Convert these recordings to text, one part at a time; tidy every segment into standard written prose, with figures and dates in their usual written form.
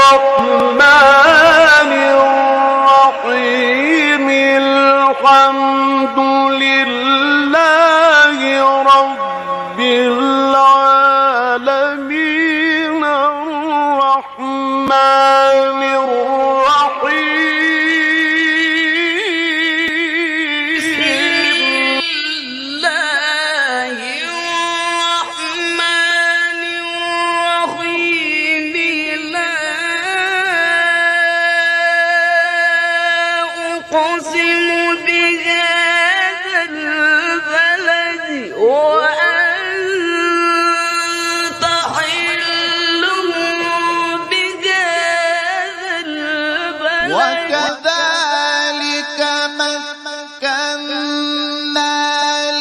الرحمن الرحيم الحمد لله رب العالمين الرحمن وكذلك مكنا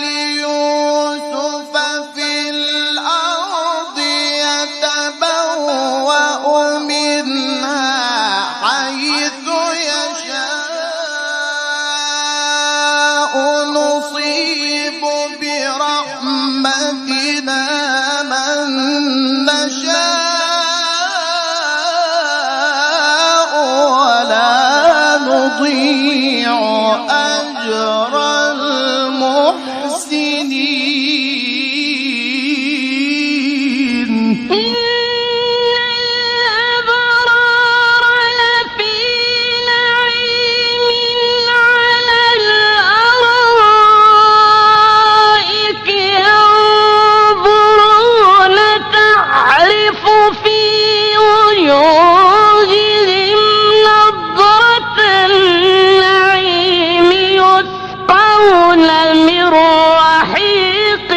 ليوسف في الأرض يتبوأ منها حيث يشاء نصيب برحمتنا من نشاء نضيع أجر المحسنين إن الأبرار لفي نعيم على الأرائك ينظرون تعرف في وجوههم نضرة النعيم يسقون من رحيق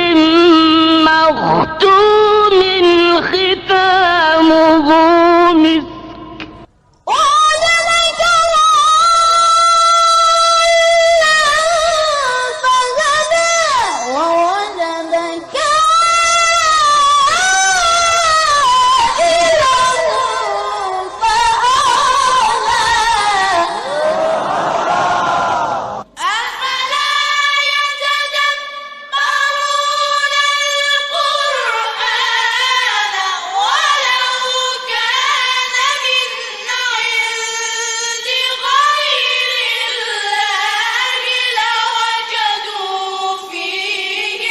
مختوم ختامه مسك ووجدك فهدى ووجدك عائلا فأغنى أفلا يتدبرون القرآن ولو كان من عند غير الله لوجدوا فيه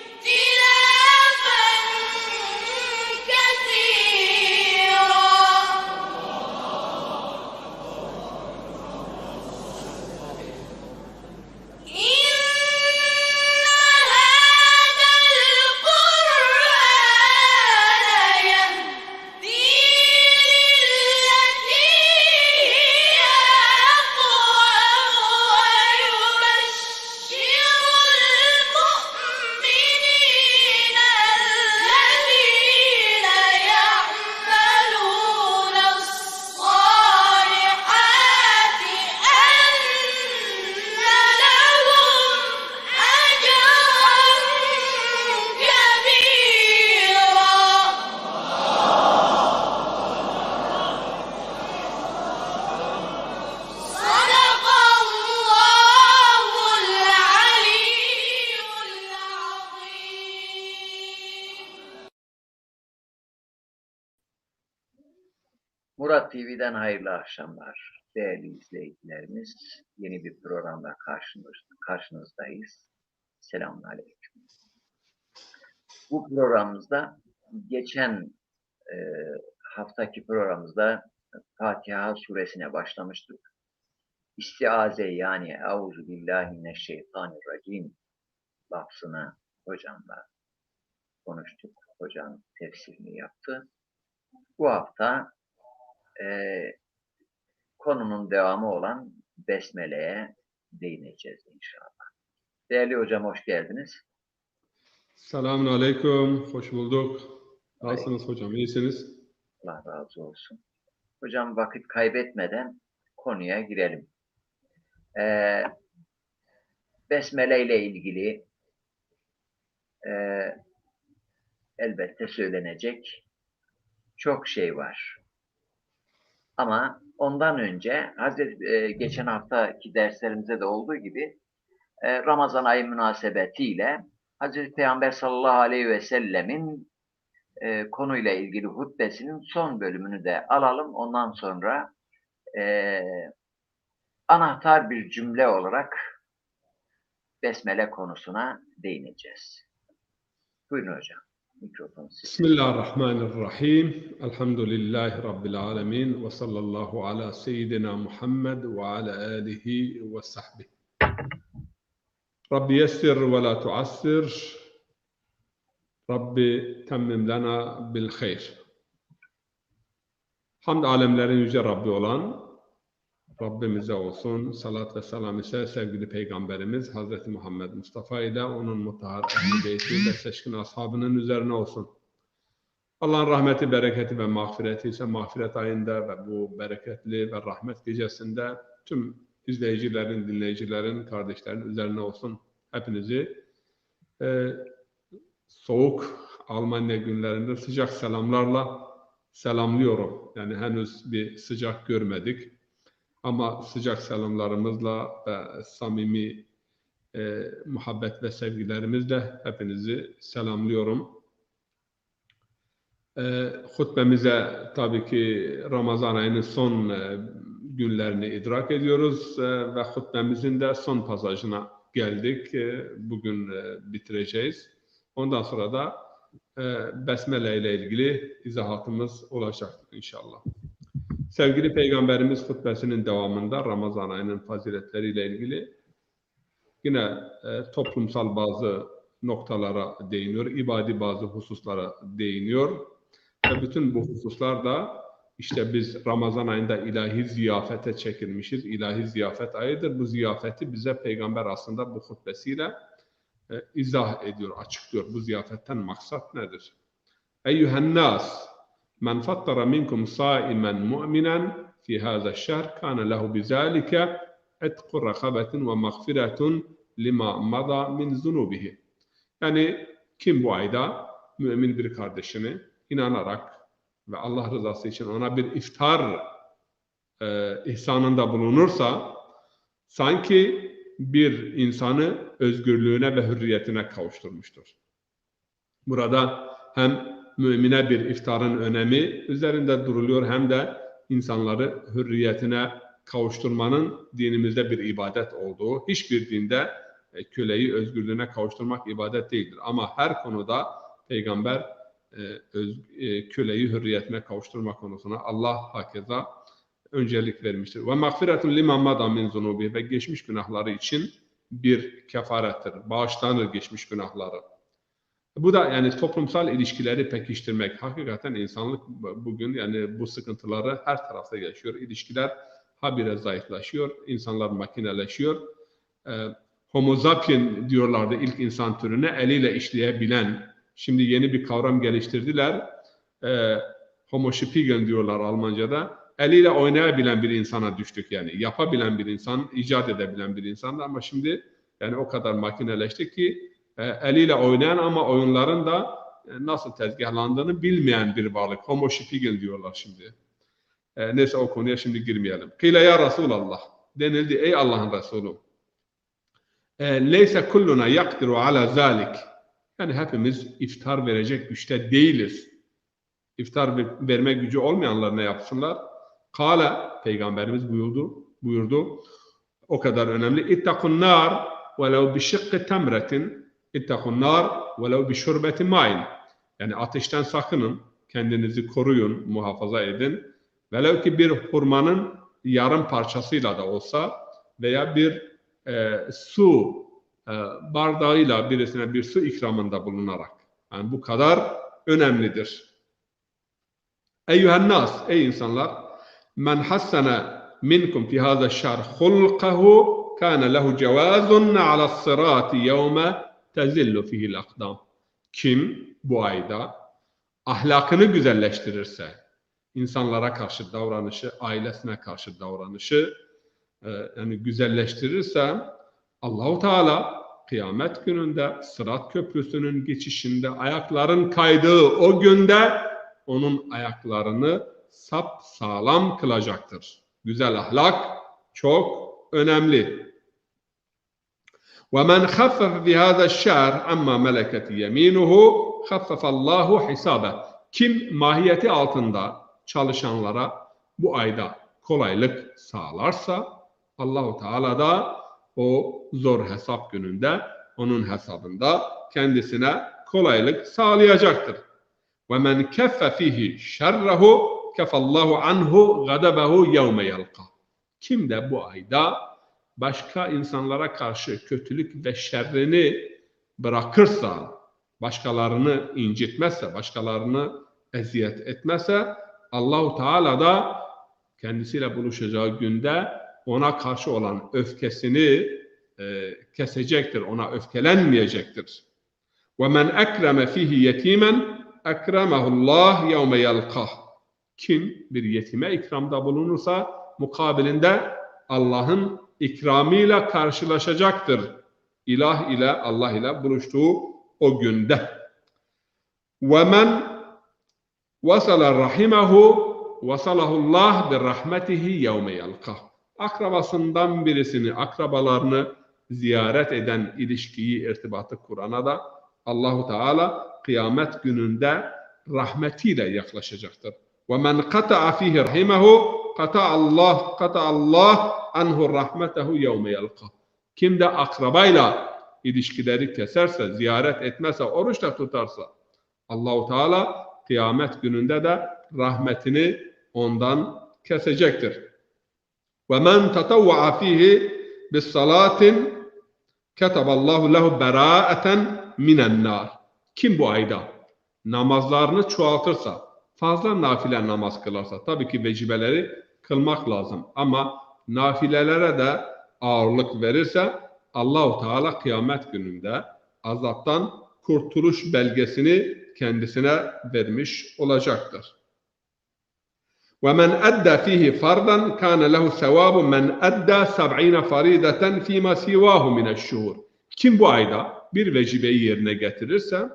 اختلافا كثيرا إن هذا القرآن يهدي للتي هي أقوم ويبشر المؤمنين الذين يعملون الصالحات أن لهم أجرا كبيرا صدق الله العلي العظيم. Murat TV'den hayırlı akşamlar. Değerli izleyicilerimiz, yeni bir programda karşınızdayız. Selamünaleyküm. Bu programımızda geçen haftaki programımızda Fatiha suresine başlamıştık. İstiaze yani Euzubillahimineşşeytanirracim lafzını hocamla konuştuk. Hocam tefsirini yaptı. Bu hafta konunun devamı olan Besmele'ye değineceğiz inşallah. Değerli hocam hoş geldiniz. Selamun aleyküm, hoş bulduk. Nasılsınız hocam, iyisiniz? Allah razı olsun. Hocam vakit kaybetmeden konuya girelim. Besmele ile ilgili elbette söylenecek çok şey var. Ama ondan önce geçen haftaki derslerimizde de olduğu gibi Ramazan ayı münasebetiyle Hazreti Peygamber sallallahu aleyhi ve sellemin konuyla ilgili hutbesinin son bölümünü de alalım. Ondan sonra anahtar bir cümle olarak besmele konusuna değineceğiz. Buyurun hocam. Mikrofon sizin. Bismillahirrahmanirrahim. Elhamdülillahi Rabbil alemin. Ve sallallahu ala seyyidina Muhammed ve ala alihi ve sahbihi. Rabbi yessir ve la tuassir. Rabbi temmim lana bil hayr. Hamd alemlerin yüce Rabbi olan Rabbimize olsun. Salat ve selam ise sevgili Peygamberimiz Hazreti Muhammed Mustafa ile onun mutahhar ehl-i beyti ve seçkin ashabının üzerine olsun. Allah'ın rahmeti, bereketi ve mağfireti ise mağfiret ayında ve bu bereketli ve rahmet gecesinde tüm izleyicilerin, dinleyicilerin, kardeşlerin üzerine olsun. Hepinizi soğuk Almanya günlerinde sıcak selamlarla selamlıyorum. Yani henüz bir sıcak görmedik. Ama sıcak selamlarımızla ve samimi muhabbet ve sevgilerimizle hepinizi selamlıyorum. Hutbemize tabii ki Ramazan ayının son günlerini idrak ediyoruz ve hutbemizin de son pasajına geldik. Bugün bitireceğiz. Ondan sonra da besmele ile ilgili izahatımız olacak inşallah. Sevgili Peygamberimiz hutbesinin devamında Ramazan ayının faziletleriyle ilgili yine toplumsal bazı noktalara değiniyor, ibadi bazı hususlara değiniyor. Ve bütün bu hususlar da işte biz Ramazan ayında ilahi ziyafete çekilmişiz. İlahi ziyafet ayıdır. Bu ziyafeti bize Peygamber aslında bu hutbesiyle izah ediyor, açıklıyor. Bu ziyafetten maksat nedir? Eyyühen nas men fattara minkum saimen mu'minen fi hâzâ şehr kâne lehu bizâlike etqu rakabetin ve mağfiretun lima mada min zunubihi. Yani kim bu ayda mümin bir kardeşini inanarak ve Allah rızası için ona bir iftar ihsanında bulunursa sanki bir insanı özgürlüğüne ve hürriyetine kavuşturmuştur. Burada hem mümine bir iftarın önemi üzerinde duruluyor hem de insanları hürriyetine kavuşturmanın dinimizde bir ibadet olduğu, hiçbir dinde köleyi özgürlüğüne kavuşturmak ibadet değildir. Ama her konuda Peygamber köleyi hürriyetine kavuşturma konusuna Allah hakeza öncelik vermiştir. Ve mağfiretun liman mada min zunubi ve geçmiş günahları için bir kefarettir. Bağışlanır geçmiş günahları. Bu da yani toplumsal ilişkileri pekiştirmek. Hakikaten insanlık bugün yani bu sıkıntıları her tarafta yaşıyor. İlişkiler habire zayıflaşıyor. İnsanlar makineleşiyor. Homo sapien diyorlardı ilk insan türüne, eliyle işleyebilen. Şimdi yeni bir kavram geliştirdiler. Homo sapien diyorlar Almanca'da. Eliyle oynayabilen bir insana düştük yani. Yapabilen bir insan, icat edebilen bir insan ama şimdi yani o kadar makineleştik ki eliyle oynayan ama oyunların da nasıl tezgahlandığını bilmeyen bir varlık. Homo sapien diyorlar şimdi. Neyse o konuya şimdi girmeyelim. Kıyle ya Resulallah. Denildi ey Allah'ın Resulü. Leyse kulluna yakdiru ala zalik. Yani hepimiz iftar verecek güçte değiliz. İftar verme gücü olmayanlar ne yapsınlar? Kale, Peygamberimiz buyurdu. O kadar önemli. İttakun nar velev bi şıkkı temretin. İttakun nar velev bi şurbeti main. Yani ateşten sakının, kendinizi koruyun, muhafaza edin. Velev ki bir hurmanın yarım parçasıyla da olsa veya bir su bardağıyla birisine bir su ikramında bulunarak. Yani bu kadar önemlidir. Eyyühen nas, ey insanlar, men hassene minkum fi hâzâ şehr hulkahu kâne lehu cevâzun alâ's sırâti yevme tezillu fihil akdam. Kim bu ayda ahlakını güzelleştirirse, insanlara karşı davranışı, ailesine karşı davranışı yani güzelleştirirse Allahu Teala kıyamet gününde Sırat Köprüsü'nün geçişinde ayakların kaydığı o günde onun ayaklarını sapsağlam kılacaktır. Güzel ahlak çok önemli. وَمَنْ خَفَّفَ فِي هَذَا الشَّهْرِ عَمَّا مَلَكَتْ يَمِينُهُ خَفَّفَ اللّٰهُ حِسَابَهُ. Kim mahiyeti altında çalışanlara bu ayda kolaylık sağlarsa Allahu Teala da o zor hesap gününde onun hesabında kendisine kolaylık sağlayacaktır. وَمَنْ كَفَّ فِيهِ شَرَّهُ كَفَ اللّٰهُ عَنْهُ غَدَبَهُ يَوْمَ يَلْقَى. Kim de bu ayda başka insanlara karşı kötülük ve şerrini bırakırsa, başkalarını incitmezse, başkalarını eziyet etmezse, Allahu Teala da kendisiyle buluşacağı günde ona karşı olan öfkesini kesecektir, ona öfkelenmeyecektir. وَمَنْ اَكْرَمَ فِيهِ يَت۪يمًا اَكْرَمَهُ اللّٰهِ يَوْمَ يَلْقَهُ. Kim bir yetime ikramda bulunursa mukabilinde Allah'ın ikramıyla karşılaşacaktır. İlah ile, Allah ile buluştuğu o günde. وَمَنْ وَصَلَ رَحِمَهُ وَصَلَهُ اللّٰهِ بِرَحْمَتِهِ يَوْمَ يَلْقَهُ. Akrabasından birisini, akrabalarını ziyaret eden ilişkiyi, irtibatı kurana da Allahu Teala kıyamet gününde rahmetiyle yaklaşacaktır. وَمَنْ قَطَعَ فِيهِ رَحِمَهُ قَطَعَ اللّٰهُ عَنْهُ رَحْمَتَهُ يَوْمَ يَلْقَهُ. Kim de akrabayla ilişkileri keserse, ziyaret etmezse, oruç da tutarsa Allahu Teala kıyamet gününde de rahmetini ondan kesecektir. وَمَنْ تَطَوَّعَ فِيهِ بِالصَّلَاةٍ كَتَبَ اللّٰهُ لَهُ بَرَاءَةً مِنَ النَّارِ. Kim bu ayda namazlarını çoğaltırsa, fazla nafile namaz kılarsa, tabii ki vecibeleri kılmak lazım ama nafilelere de ağırlık verirse Allahu Teala kıyamet gününde azaptan kurtuluş belgesini kendisine vermiş olacaktır. وَمَنْ أَدَّى فِيهِ فَرْضًا كَانَ لَهُ ثَوَابُ مَنْ أَدَّى 70 فَرِيدَةً فِي مَا سِوَاهُ مِنَ الشُّهُورِ. Kim bu ayda bir vecibeyi yerine getirirse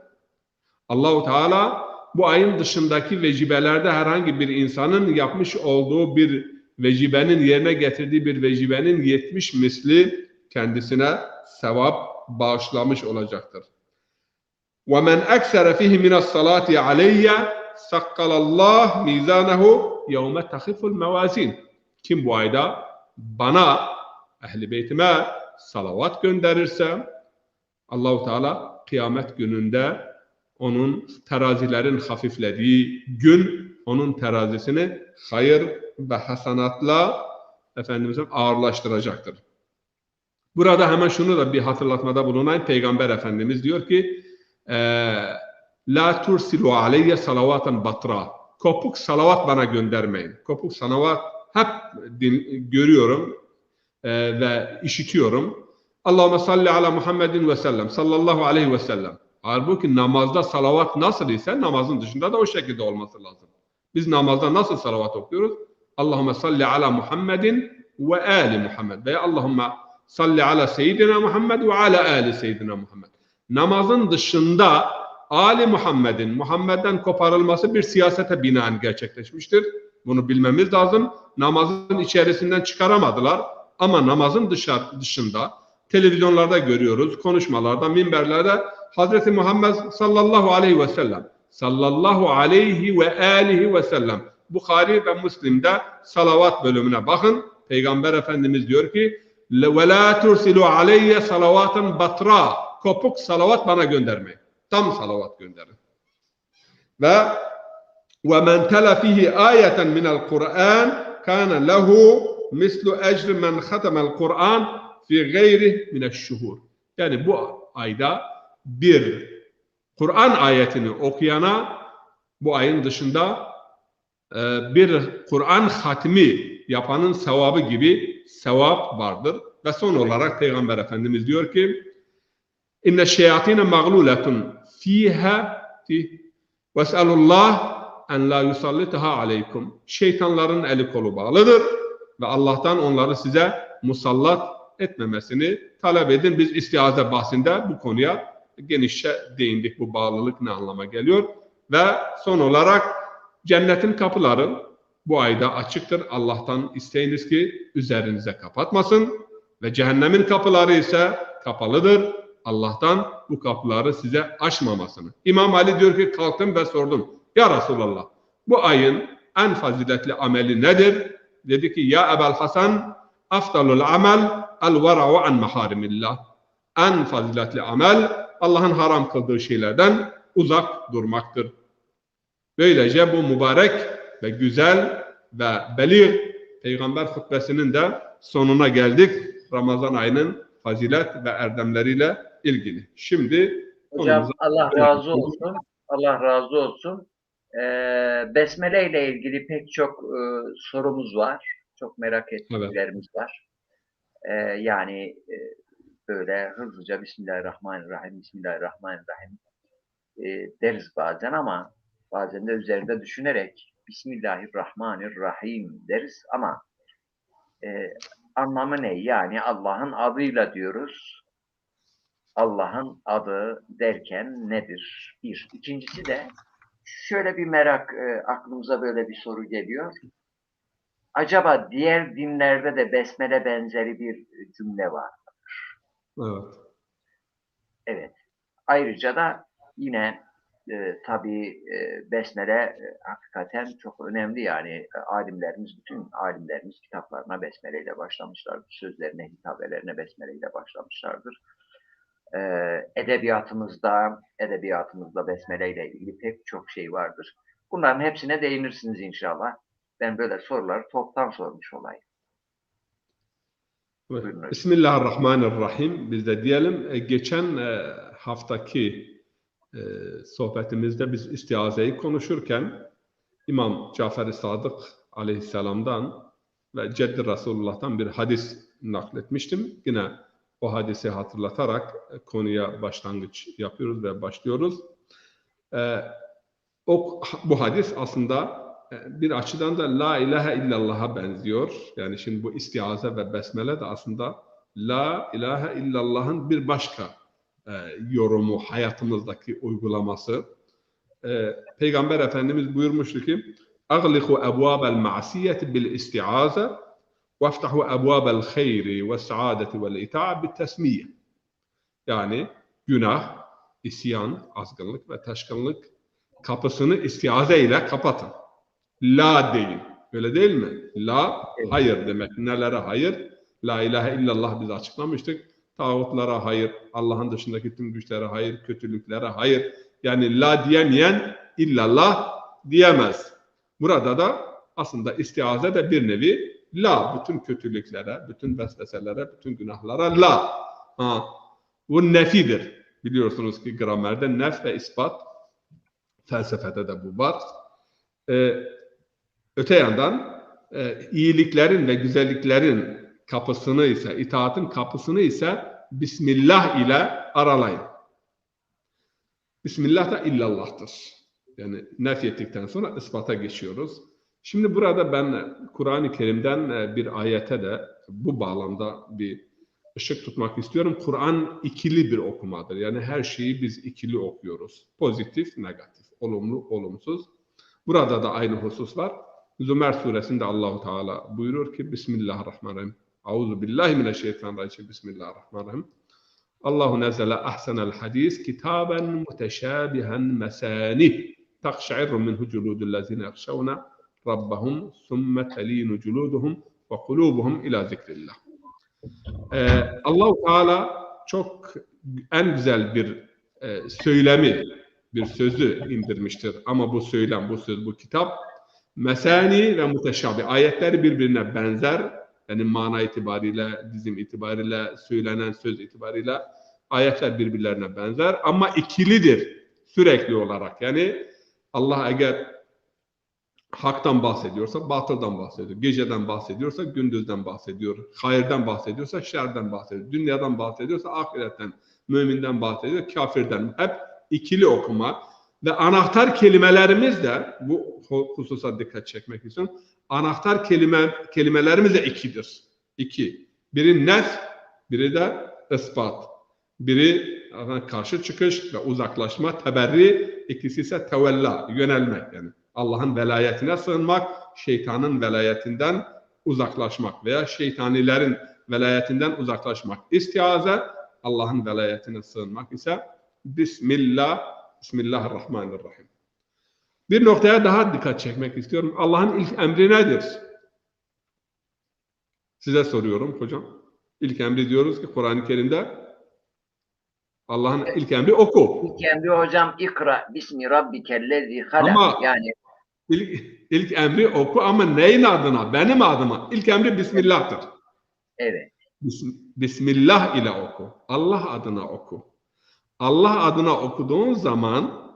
Allahu Teala bu ayın dışındaki vecibelerde herhangi bir insanın yapmış olduğu bir vecibenin, yerine getirdiği bir vecibenin 70 misli kendisine sevap bağışlamış olacaktır. وَمَنْ أَكْسَرَ فِيهِ مِنَ الصَّلَاةِ عَلَيَّ سَقَّلَ اللّٰهِ مِيزَانَهُ يَوْمَ تَخِفُ الْمَوَازِينَ. Kim bu ayda bana, ehl-i beytime salavat gönderirse Allahu Teala kıyamet gününde onun terazilerin hafiflediği gün onun terazisini hayır ve hasanatla Efendimiz'in ağırlaştıracaktır. Burada hemen şunu da bir hatırlatmada bulunayım. Peygamber Efendimiz diyor ki La tursilu aleyye salavatan batra. Kopuk salavat bana göndermeyin. Kopuk salavat hep görüyorum ve işitiyorum. Allahümme salli ala Muhammedin ve sellem. Sallallahu aleyhi ve sellem. Halbuki namazda salavat nasıl ise namazın dışında da o şekilde olması lazım. Biz namazda nasıl salavat okuyoruz? Allahümme salli ala Muhammedin ve ali Muhammed. Veya Allahümme salli ala seyyidina Muhammed ve ala ali seyyidina Muhammed. Namazın dışında Ali Muhammed'den koparılması bir siyasete binaen gerçekleşmiştir. Bunu bilmemiz lazım. Namazın içerisinden çıkaramadılar. Ama namazın dışında televizyonlarda görüyoruz, konuşmalarda, minberlerde Hazreti Muhammed sallallahu aleyhi ve sellem, sallallahu aleyhi ve alihi ve sellem. Bukhari ve Müslim'de salavat bölümüne bakın. Peygamber Efendimiz diyor ki وَلَا تُرْسِلُوا عَلَيَّ صَلَوَاتًا بَطْرًا. Kopuk salavat bana göndermeyin. Tam salavat gönderin. Ve وَمَنْ تَلَ فِيهِ آيَةً مِنَ الْقُرْآنِ كَانَ لَهُ مِثْلُ اَجْرِ مَنْ خَتَمَ الْقُرْآنِ فِي غَيْرِهِ مِنَ الشُّهُورِ. Yani bu ayda bir Kur'an ayetini okuyana bu ayın dışında bir Kur'an hatmi yapanın sevabı gibi sevap vardır. Ve son olarak Peygamber Efendimiz diyor ki İnne şeyatine mağluletun fiha veselullah en la yusallitaha aleykum. Şeytanların eli kolu bağlıdır ve Allah'tan onları size musallat etmemesini talep edin. Biz istiaze bahsinde bu konuya genişçe değindik. Bu bağlılık ne anlama geliyor? Ve son olarak cennetin kapıları bu ayda açıktır. Allah'tan isteyiniz ki üzerinize kapatmasın ve cehennemin kapıları ise kapalıdır. Allah'tan bu kapıları size açmamasını. İmam Ali diyor ki kalktım ve sordum. Ya Resulallah, bu ayın en faziletli ameli nedir? Dedi ki, ya Ebel Hasan, afdalul amel el-vera'u an maharimillah. En faziletli amel, Allah'ın haram kıldığı şeylerden uzak durmaktır. Böylece bu mübarek ve güzel ve belir Peygamber hutbesinin de sonuna geldik. Ramazan ayının fazilet ve erdemleriyle ilgili. Şimdi Hocam Allah razı olsun. Allah razı olsun. Besmele ile ilgili pek çok sorumuz var. Çok merak ettiklerimiz var. Yani böyle hızlıca Bismillahirrahmanirrahim, Bismillahirrahmanirrahim deriz bazen ama bazen de üzerinde düşünerek Bismillahirrahmanirrahim deriz ama anlamı ne? Yani Allah'ın adıyla diyoruz. Allah'ın adı derken nedir? Bir. İkincisi de şöyle bir merak, aklımıza böyle bir soru geliyor. Acaba diğer dinlerde de besmele benzeri bir cümle var mı? Evet. Evet. Ayrıca da yine tabii besmele hakikaten çok önemli. Yani bütün alimlerimiz kitaplarına besmeleyle başlamışlardır. Sözlerine, hitabelerine besmeleyle başlamışlardır. Edebiyatımızda besmeleyle ilgili pek çok şey vardır. Bunların hepsine değinirsiniz inşallah. Ben böyle soruları toptan sormuş olayım. Evet. Bismillahirrahmanirrahim. Biz de diyelim. Geçen haftaki sohbetimizde biz istiazeyi konuşurken İmam Cafer-i Sadık aleyhisselamdan ve Ceddi Resulullah'tan bir hadis nakletmiştim. Yine o hadisi hatırlatarak konuya başlangıç yapıyoruz ve başlıyoruz. Bu hadis aslında bir açıdan da La ilahe illallah'a benziyor. Yani şimdi bu istiaze ve besmele de aslında La ilahe illallah'ın bir başka yorumu, hayatımızdaki uygulaması. Peygamber Efendimiz buyurmuştu ki اَغْلِقُوا اَبْوَابَ الْمَعْسِيَّةِ بِالْاِسْتِعَازَةِ وَافْتَحُوا اَبْوَابَ الْخَيْرِ وَالسَّعَادَةِ وَالْاِتَاعَ بِالتَّسْمِيَّةِ. Yani günah, isyan, azgınlık ve taşkınlık kapısını istiaze ile kapatın. La deyin. Öyle değil mi? La, hayır demek. Nelere hayır? La ilahe illallah biz açıklamıştık. Tağutlara hayır, Allah'ın dışındaki tüm güçlere hayır, kötülüklere hayır. Yani la diyemeyen illallah diyemez. Burada da aslında istiaze de bir nevi la, bütün kötülüklere, bütün vesveselere, bütün günahlara la. Bu nefidir. Biliyorsunuz ki gramerde nef ve ispat, felsefede de bu var. Öte yandan iyiliklerin ve güzelliklerin kapısını ise, itaatın kapısını ise Bismillah ile aralayın. Bismillah da illallah'tır. Yani nefyettikten sonra ispata geçiyoruz. Şimdi burada ben Kur'an-ı Kerim'den bir ayete de bu bağlamda bir ışık tutmak istiyorum. Kur'an ikili bir okumadır. Yani her şeyi biz ikili okuyoruz. Pozitif, negatif, olumlu, olumsuz. Burada da aynı husus var. Zümer suresinde Allahu Teala buyurur ki Bismillahirrahmanirrahim. Auzu billahi mineşşeytanirracim. Bismillahirrahmanirrahim. Allahu nezele ahsenel hadis kitaben muteşabihen mesanih takşa'irru minhu culudellezine yakşavne rabbahum thumme telinu culuduhum ve kulubuhum ila zikrillah. Allahu Teala çok en güzel bir söylemi, bir sözü indirmiştir. Ama bu söylem, bu söz, bu kitap mesani ve muteşabi. Ayetleri birbirine benzer. Yani mana itibariyle, dizim itibariyle, söylenen söz itibariyle ayetler birbirlerine benzer. Ama ikilidir sürekli olarak. Yani Allah eğer haktan bahsediyorsa batıldan bahsediyor. Geceden bahsediyorsa gündüzden bahsediyor. Hayırdan bahsediyorsa şerden bahsediyor. Dünyadan bahsediyorsa ahiretten, müminden bahsediyor, kafirden. Hep ikili okuma. Ve anahtar kelimelerimiz de bu hususa dikkat çekmek istiyorum. Anahtar kelimelerimiz de ikidir. İki. Biri nef, biri de ispat. Biri karşı çıkış ve uzaklaşma, teberri. İkisi ise tevella, yönelmek. Yani Allah'ın velayetine sığınmak, şeytanın velayetinden uzaklaşmak veya şeytanilerin velayetinden uzaklaşmak. İstiaze, Allah'ın velayetine sığınmak ise Bismillahirrahmanirrahim. Bir noktaya daha dikkat çekmek istiyorum. Allah'ın ilk emri nedir? Size soruyorum hocam. İlk emri diyoruz ki Kur'an-ı Kerim'de Allah'ın ilk emri oku. İlk emri hocam ikra bismi rabbikellezi halak. Ama Yani ilk emri oku ama neyin adına? Benim adıma. İlk emri Bismillah'tır. evet. Bismillah ile oku. Allah adına oku. Allah adına okuduğun zaman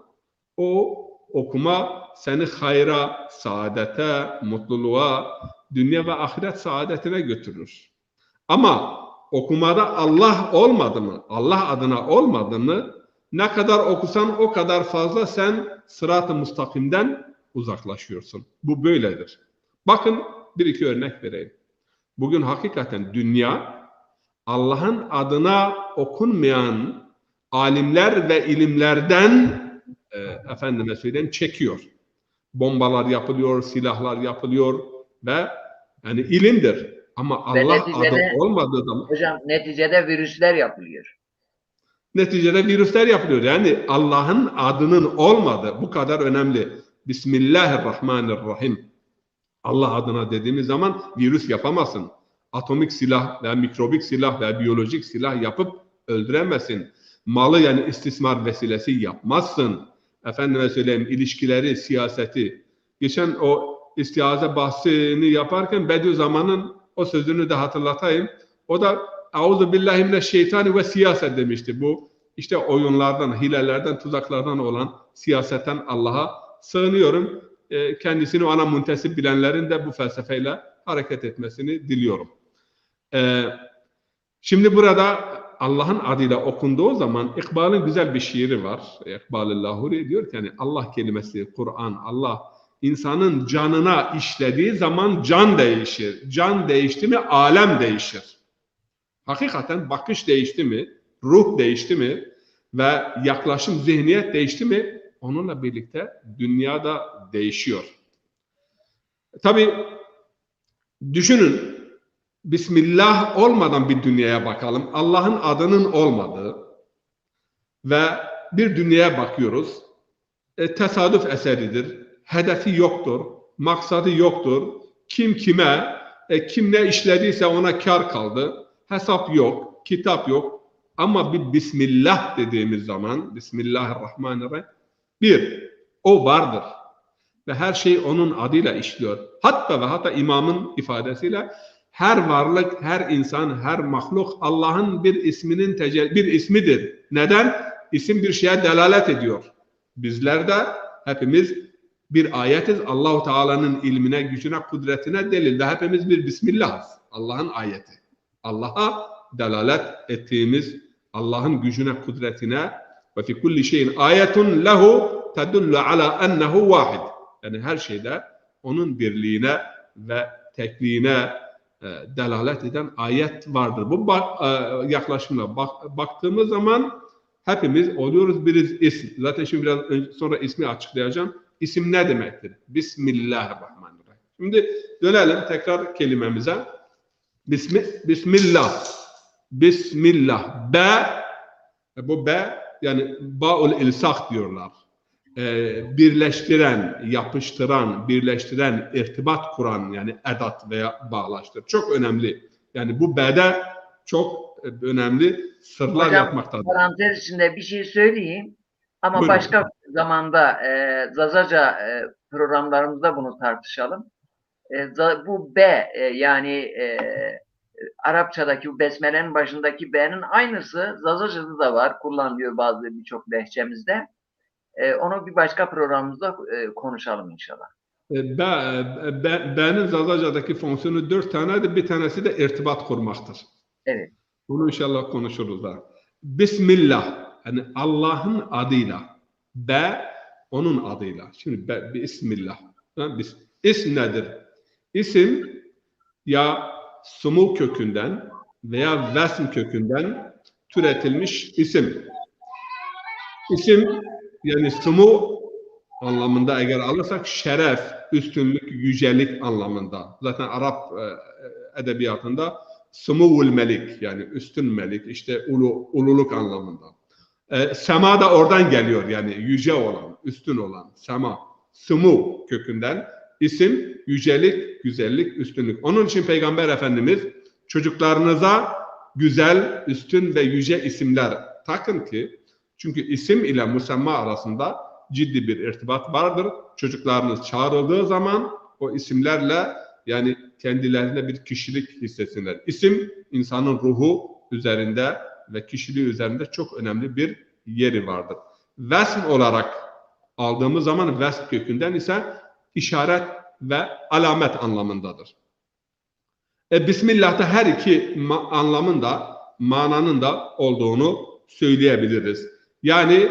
o okuma seni hayra, saadete, mutluluğa, dünya ve ahiret saadetine götürür. Ama okumada Allah olmadı mı, Allah adına olmadı mı, ne kadar okusan o kadar fazla sen sırat-ı müstakimden uzaklaşıyorsun. Bu böyledir. Bakın bir iki örnek vereyim. Bugün hakikaten dünya Allah'ın adına okunmayan alimler ve ilimlerden efendime söyleyeyim çekiyor. Bombalar yapılıyor, silahlar yapılıyor ve yani ilimdir. Ama Allah adı olmadığı zaman Hocam neticede virüsler yapılıyor. Neticede virüsler yapılıyor. Yani Allah'ın adının olmadığı bu kadar önemli. Bismillahirrahmanirrahim. Allah adına dediğimiz zaman virüs yapamazsın. Atomik silah veya mikrobik silah veya biyolojik silah yapıp öldüremezsin. Malı yani istismar vesilesi yapmazsın. Efendime söyleyeyim ilişkileri, siyaseti. Geçen o istiaze bahsini yaparken Bediüzzaman'ın o sözünü de hatırlatayım. O da Euzu billahi mineşşeytani ve siyaset demişti. Bu işte oyunlardan, hilelerden, tuzaklardan olan siyasetten Allah'a sığınıyorum. Kendisini ona muntesip bilenlerin de bu felsefeyle hareket etmesini diliyorum. Şimdi burada Allah'ın adıyla okunduğu zaman İkbal'in güzel bir şiiri var. İkbal-ı Lahuri diyor ki yani Allah kelimesi, Kur'an, Allah insanın canına işlediği zaman can değişir. Can değişti mi alem değişir. Hakikaten bakış değişti mi, ruh değişti mi ve yaklaşım, zihniyet değişti mi onunla birlikte dünya da değişiyor. Tabii düşünün Bismillah olmadan bir dünyaya bakalım. Allah'ın adının olmadığı ve bir dünyaya bakıyoruz. Tesadüf eseridir. Hedefi yoktur. Maksadı yoktur. Kim kime, kim ne işlediyse ona kar kaldı. Hesap yok, kitap yok. Ama bir Bismillah dediğimiz zaman, Bismillahirrahmanirrahim, bir, o vardır. Ve her şey onun adıyla işliyor. Hatta ve hatta imamın ifadesiyle her varlık, her insan, her mahluk Allah'ın bir isminin bir ismidir. Neden? İsim bir şeye delalet ediyor. Bizler de hepimiz bir ayetiz. Allah-u Teala'nın ilmine, gücüne, kudretine delil. Ve hepimiz bir Bismillah'ız. Allah'ın ayeti. Allah'a delalet ettiğimiz Allah'ın gücüne, kudretine ve fi kulli şeyin ayetun lehu tedullu ala ennehu vahid. Yani her şeyde onun birliğine ve tekliğine delalet eden ayet vardır. Bu yaklaşımla baktığımız zaman hepimiz oluyoruz bir isim. Zaten şimdi biraz sonra ismi açıklayacağım. İsim ne demektir? Bismillahirrahmanirrahim. Şimdi dönelim tekrar kelimemize. Bismillah. Bismillah. Bu yani ba'ul ilsak diyorlar. Birleştiren, yapıştıran, birleştiren, irtibat kuran yani edat veya bağlaştır. Çok önemli. Yani bu b'de çok önemli sırlar hocam, yapmaktadır. Parantez içinde bir şey söyleyeyim ama Buyurun. başka zamanda Zazaca programlarımızda bunu tartışalım. Bu B yani Arapçadaki bu besmelenin başındaki B'nin aynısı Zazaca'da da var. Kullanılıyor bazı birçok lehçemizde. Onu bir başka programımızda konuşalım inşallah. B'nin Zazaca'daki fonksiyonu 4 tanedir. Bir tanesi de irtibat kurmaktır. Evet. Bunu inşallah konuşuruz da. Bismillah. Yani Allah'ın adıyla. B onun adıyla. Şimdi Bismillah. İsim nedir? İsim ya sumu kökünden veya vesm kökünden türetilmiş isim. İsim yani sumu anlamında eğer alırsak şeref, üstünlük, yücelik anlamında. Zaten Arap edebiyatında sumuvul melik yani üstün melik işte ululuk anlamında. Sema da oradan geliyor yani yüce olan, üstün olan sema. Sumu kökünden. İsim, yücelik, güzellik, üstünlük. Onun için Peygamber Efendimiz çocuklarınıza güzel, üstün ve yüce isimler takın ki, çünkü isim ile musamma arasında ciddi bir irtibat vardır. Çocuklarınız çağrıldığı zaman o isimlerle yani kendilerine bir kişilik hissetsinler. İsim insanın ruhu üzerinde ve kişiliği üzerinde çok önemli bir yeri vardır. Vesm olarak aldığımız zaman vesm kökünden ise işaret ve alamet anlamındadır. Bismillah'ta her iki anlamında, mananın da olduğunu söyleyebiliriz. Yani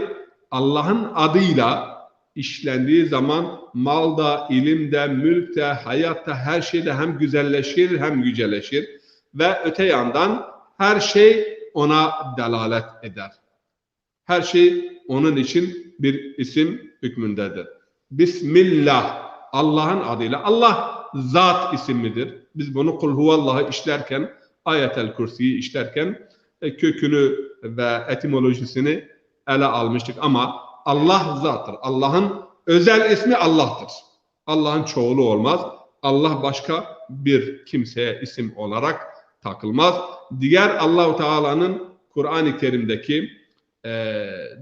Allah'ın adıyla işlendiği zaman malda, ilimde, mülkte, hayatta, her şeyde hem güzelleşir hem yüceleşir. Ve öte yandan her şey ona delalet eder. Her şey onun için bir isim hükmündedir. Bismillah, Allah'ın adıyla. Allah zat ismidir. Biz bunu Kul Huvallah'ı işlerken, Ayetel Kürsi'yi işlerken kökünü ve etimolojisini ele almıştık. Ama Allah zattır. Allah'ın özel ismi Allah'tır. Allah'ın çoğulu olmaz. Allah başka bir kimseye isim olarak takılmaz. Diğer Allah-u Teala'nın Kur'an-ı Kerim'deki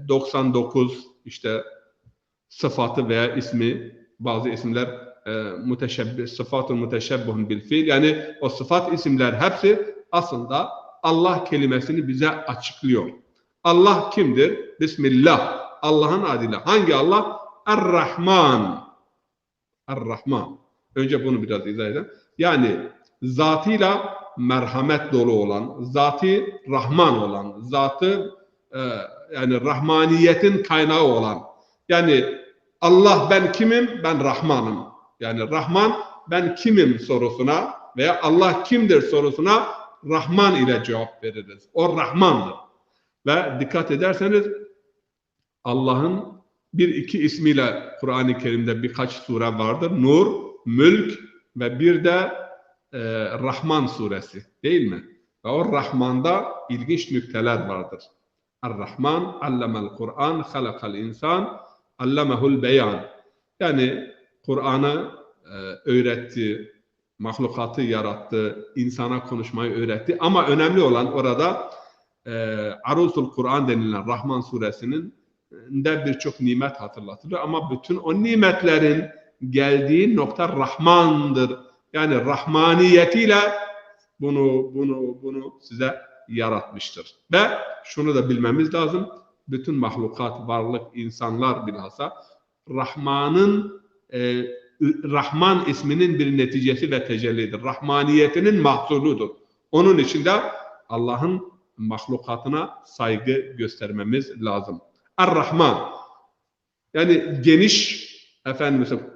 99 işte sıfatı veya ismi, bazı isimler sıfatun müteşebbihun bil fiil, yani o sıfat isimler hepsi aslında Allah kelimesini bize açıklıyor. Allah kimdir? Bismillah. Allah'ın adıyla. Hangi Allah? Er-Rahman. Er-Rahman. Önce bunu biraz izah edelim. Yani zatıyla merhamet dolu olan, zatı Rahman olan, zatı yani Rahmaniyetin kaynağı olan. Yani Allah ben kimim? Ben Rahmanım. Yani Rahman ben kimim sorusuna veya Allah kimdir sorusuna Rahman ile cevap veririz. O Rahmandır. Ve dikkat ederseniz Allah'ın bir iki ismiyle Kur'an-ı Kerim'de birkaç sure vardır. Nur, Mülk ve bir de Rahman suresi değil mi? Ve o Rahman'da ilginç nükteler vardır. Er-Rahman, allemel Kur'an, halakal insan, allemehul beyan. Yani Kur'an'ı öğretti, mahlukatı yarattı, insana konuşmayı öğretti. Ama önemli olan orada Arusul Kur'an denilen Rahman suresinin de birçok nimet hatırlatılır. Ama bütün o nimetlerin geldiği nokta Rahman'dır. Yani Rahmaniyetiyle bunu size yaratmıştır. Ve şunu da bilmemiz lazım. Bütün mahlukat, varlık, insanlar bilhassa Rahman isminin bir neticesi ve tecellidir. Rahmaniyetinin mahsuludur. Onun için de Allah'ın mahlukatına saygı göstermemiz lazım. Er-Rahman. Yani geniş,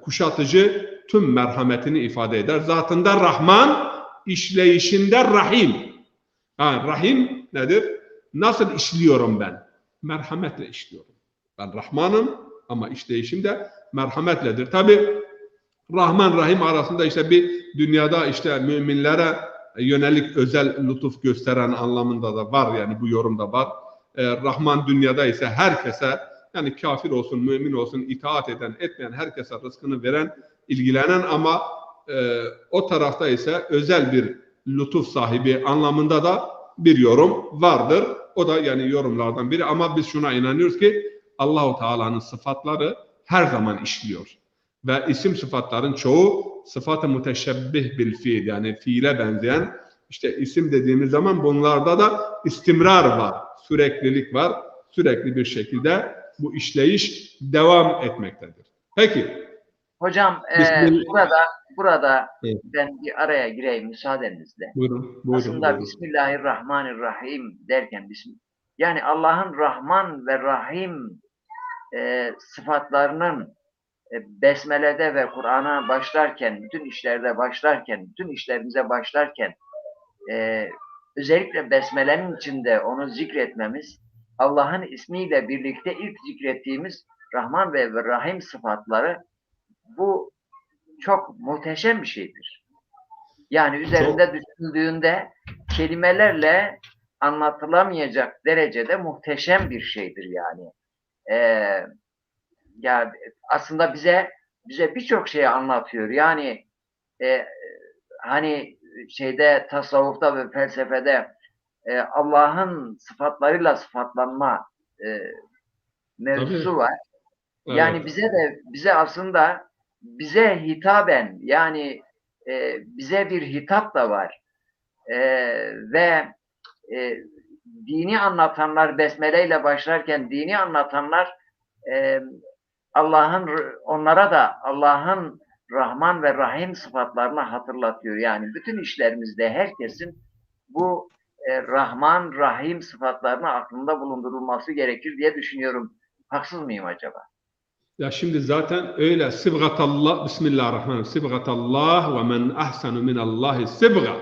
kuşatıcı tüm merhametini ifade eder. Zatında Rahman, işleyişinde Rahim. Rahim nedir? Nasıl işliyorum ben? Merhametle işliyorum. Ben Rahmanım ama işleyişim de merhametledir. Tabi Rahman Rahim arasında işte bir dünyada işte müminlere yönelik özel lütuf gösteren anlamında da var, yani bu yorumda var. Rahman dünyada ise herkese, yani kafir olsun, mümin olsun, itaat eden, etmeyen herkese rızkını veren, ilgilenen, ama o tarafta ise özel bir lütuf sahibi anlamında da bir yorum vardır. O da yani yorumlardan biri, ama biz şuna inanıyoruz ki Allah-u Teala'nın sıfatları her zaman işliyor. Ve isim sıfatların çoğu sıfat-ı müteşebbih bil fiil, yani fiile benzeyen, işte isim dediğimiz zaman bunlarda da istimrar var, süreklilik var. Sürekli bir şekilde bu işleyiş devam etmektedir. Peki. Hocam burada evet, ben bir araya gireyim müsaadenizle. Buyurun. Aslında Bismillahirrahmanirrahim derken yani Allah'ın Rahman ve Rahim sıfatlarının Besmele'de ve Kur'an'a başlarken, bütün işlerde başlarken, bütün işlerimize başlarken özellikle Besmele'nin içinde onu zikretmemiz, Allah'ın ismiyle birlikte ilk zikrettiğimiz Rahman ve Rahim sıfatları, bu çok muhteşem bir şeydir. Yani üzerinde düşünüldüğünde kelimelerle anlatılamayacak derecede muhteşem bir şeydir yani. Ya aslında bize bize birçok şeyi anlatıyor. Yani hani tasavvufta ve felsefede Allah'ın sıfatlarıyla sıfatlanma mevzusu Tabii. var. Yani Evet. bize aslında bize hitaben, yani bize bir hitap da var. Ve dini anlatanlar, besmele ile başlarken dini anlatanlar onlara da Allah'ın Rahman ve Rahim sıfatlarını hatırlatıyor. Yani bütün işlerimizde herkesin bu Rahman, Rahim sıfatlarını aklında bulundurulması gerekir diye düşünüyorum. Haksız mıyım acaba? Ya şimdi zaten öyle sıbgatallah, Bismillahirrahmanirrahim. Sıbgatallah ve men ahsanu minallahi sıbga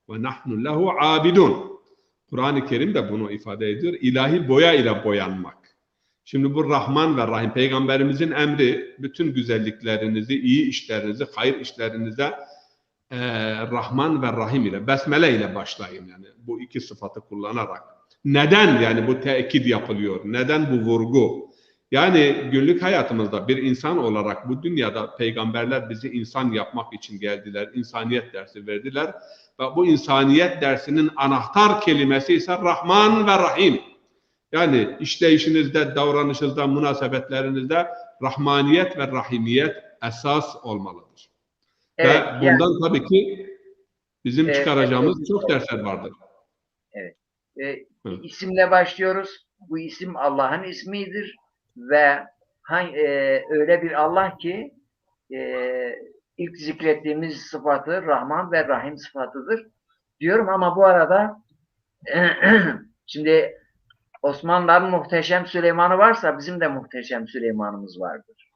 ve nahnu lehu abidun. Kur'an-ı Kerim de bunu ifade ediyor. İlahi boya ile boyanmak. Şimdi bu Rahman ve Rahim, Peygamberimizin emri, bütün güzelliklerinizi, iyi işlerinizi, hayır işlerinize Rahman ve Rahim ile, Besmele ile başlayın. Yani bu iki sıfatı kullanarak. Neden yani bu tekit yapılıyor? Neden bu vurgu? Yani günlük hayatımızda bir insan olarak bu dünyada peygamberler bizi insan yapmak için geldiler. İnsaniyet dersi verdiler. Ve bu insaniyet dersinin anahtar kelimesi ise Rahman ve Rahim. Yani işleyişinizde, davranışınızda, münasebetlerinizde rahmaniyet ve rahimiyet esas olmalıdır. Evet, Ve bundan tabii ki bizim çıkaracağımız evet. çok dersler vardır. Evet. Hı. İsimle başlıyoruz. Bu isim Allah'ın ismidir ve öyle bir Allah ki ilk zikrettiğimiz sıfatı Rahman ve Rahim sıfatıdır diyorum ama bu arada şimdi Osmanlıların Muhteşem Süleyman'ı varsa bizim de Muhteşem Süleyman'ımız vardır.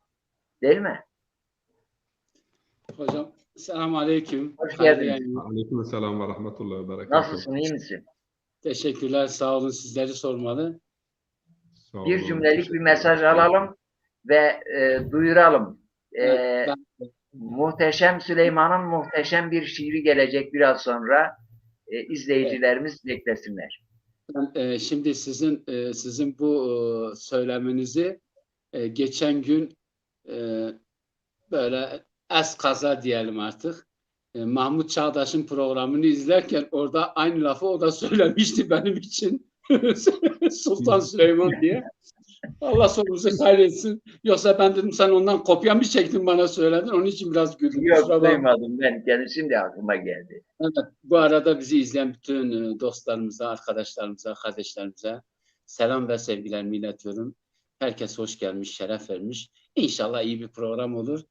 Değil mi? Hocam selamun aleyküm. Hoş geldiniz. Aleykümselam ve rahmetullahi ve berekatuhu. Nasılsın? İyi misin? Teşekkürler, sağ olun. Sizleri sormalı. Sağ Bir olun, cümlelik bir mesaj alalım ve duyuralım. Evet, Muhteşem Süleyman'ın muhteşem bir şiiri gelecek biraz sonra. İzleyicilerimiz beklesinler. ben şimdi sizin bu söylemenizi geçen gün böyle eskaza diyelim artık. Mahmut Çağdaş'ın programını izlerken orada aynı lafı o da söylemişti benim için. Sultan Süleyman diye. Allah sonumuzu hayretsin. Yoksa ben dedim sen ondan kopya mı çektin bana söyledin. Onun için biraz güldüm. Yok, duymadım ben. Kendisi de aklıma geldi. Evet, bu arada bizi izleyen bütün dostlarımıza, arkadaşlarımıza, kardeşlerimize selam ve sevgilerimi iletiyorum. Herkes hoş gelmiş, şeref vermiş. İnşallah iyi bir program olur.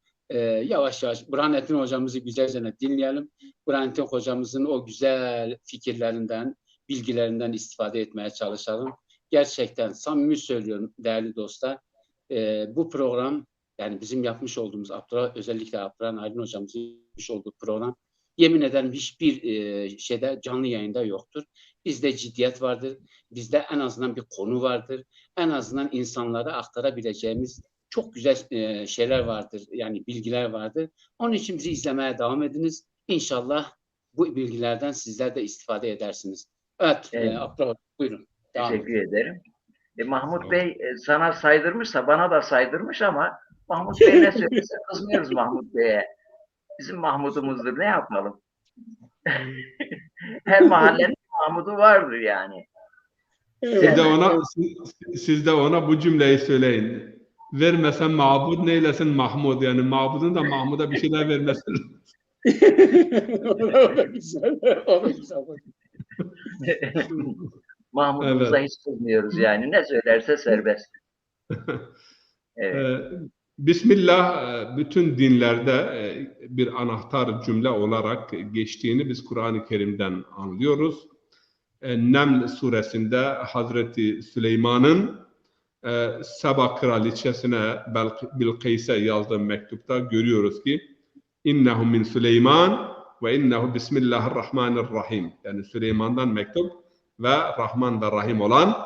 Yavaş yavaş Burhanettin hocamızı güzelce dinleyelim. Burhanettin hocamızın o güzel fikirlerinden, bilgilerinden istifade etmeye çalışalım. Gerçekten samimi söylüyorum değerli dostlar. Bu program, yani bizim yapmış olduğumuz, özellikle Abdurrahman Aydın hocamızın yapmış olduğu program, yemin ederim hiçbir şeyde, canlı yayında yoktur. Bizde ciddiyet vardır. Bizde en azından bir konu vardır. En azından insanlara aktarabileceğimiz çok güzel şeyler vardır. Yani bilgiler vardır. Onun için bizi izlemeye devam ediniz. İnşallah bu bilgilerden sizler de istifade edersiniz. Evet, Abdurrahman buyurun. Teşekkür ederim. Mahmut Bey sana saydırmışsa bana da saydırmış ama Mahmut Bey ne söylese kızmıyoruz Mahmut Bey'e. Bizim Mahmud'umuzdur. Ne yapalım? Her mahallenin Mahmud'u vardır yani. Siz de ona bu cümleyi söyleyin. Vermesen mabud neylesin Mahmud, yani mabudun da Mahmud'a bir şeyler vermesin. O da güzel. O da güzel. Mahmud'umuza hiç kızmıyoruz yani. Ne söylerse serbest. Evet. Bismillah bütün dinlerde bir anahtar cümle olarak geçtiğini biz Kur'an-ı Kerim'den anlıyoruz. Neml suresinde Hazreti Süleyman'ın Saba kraliçesine Bilqis'e yazdığı mektupta görüyoruz ki innehu min Süleyman ve innehu bismillahirrahmanirrahim. Yani Süleyman'dan mektup ve Rahman ve Rahim olan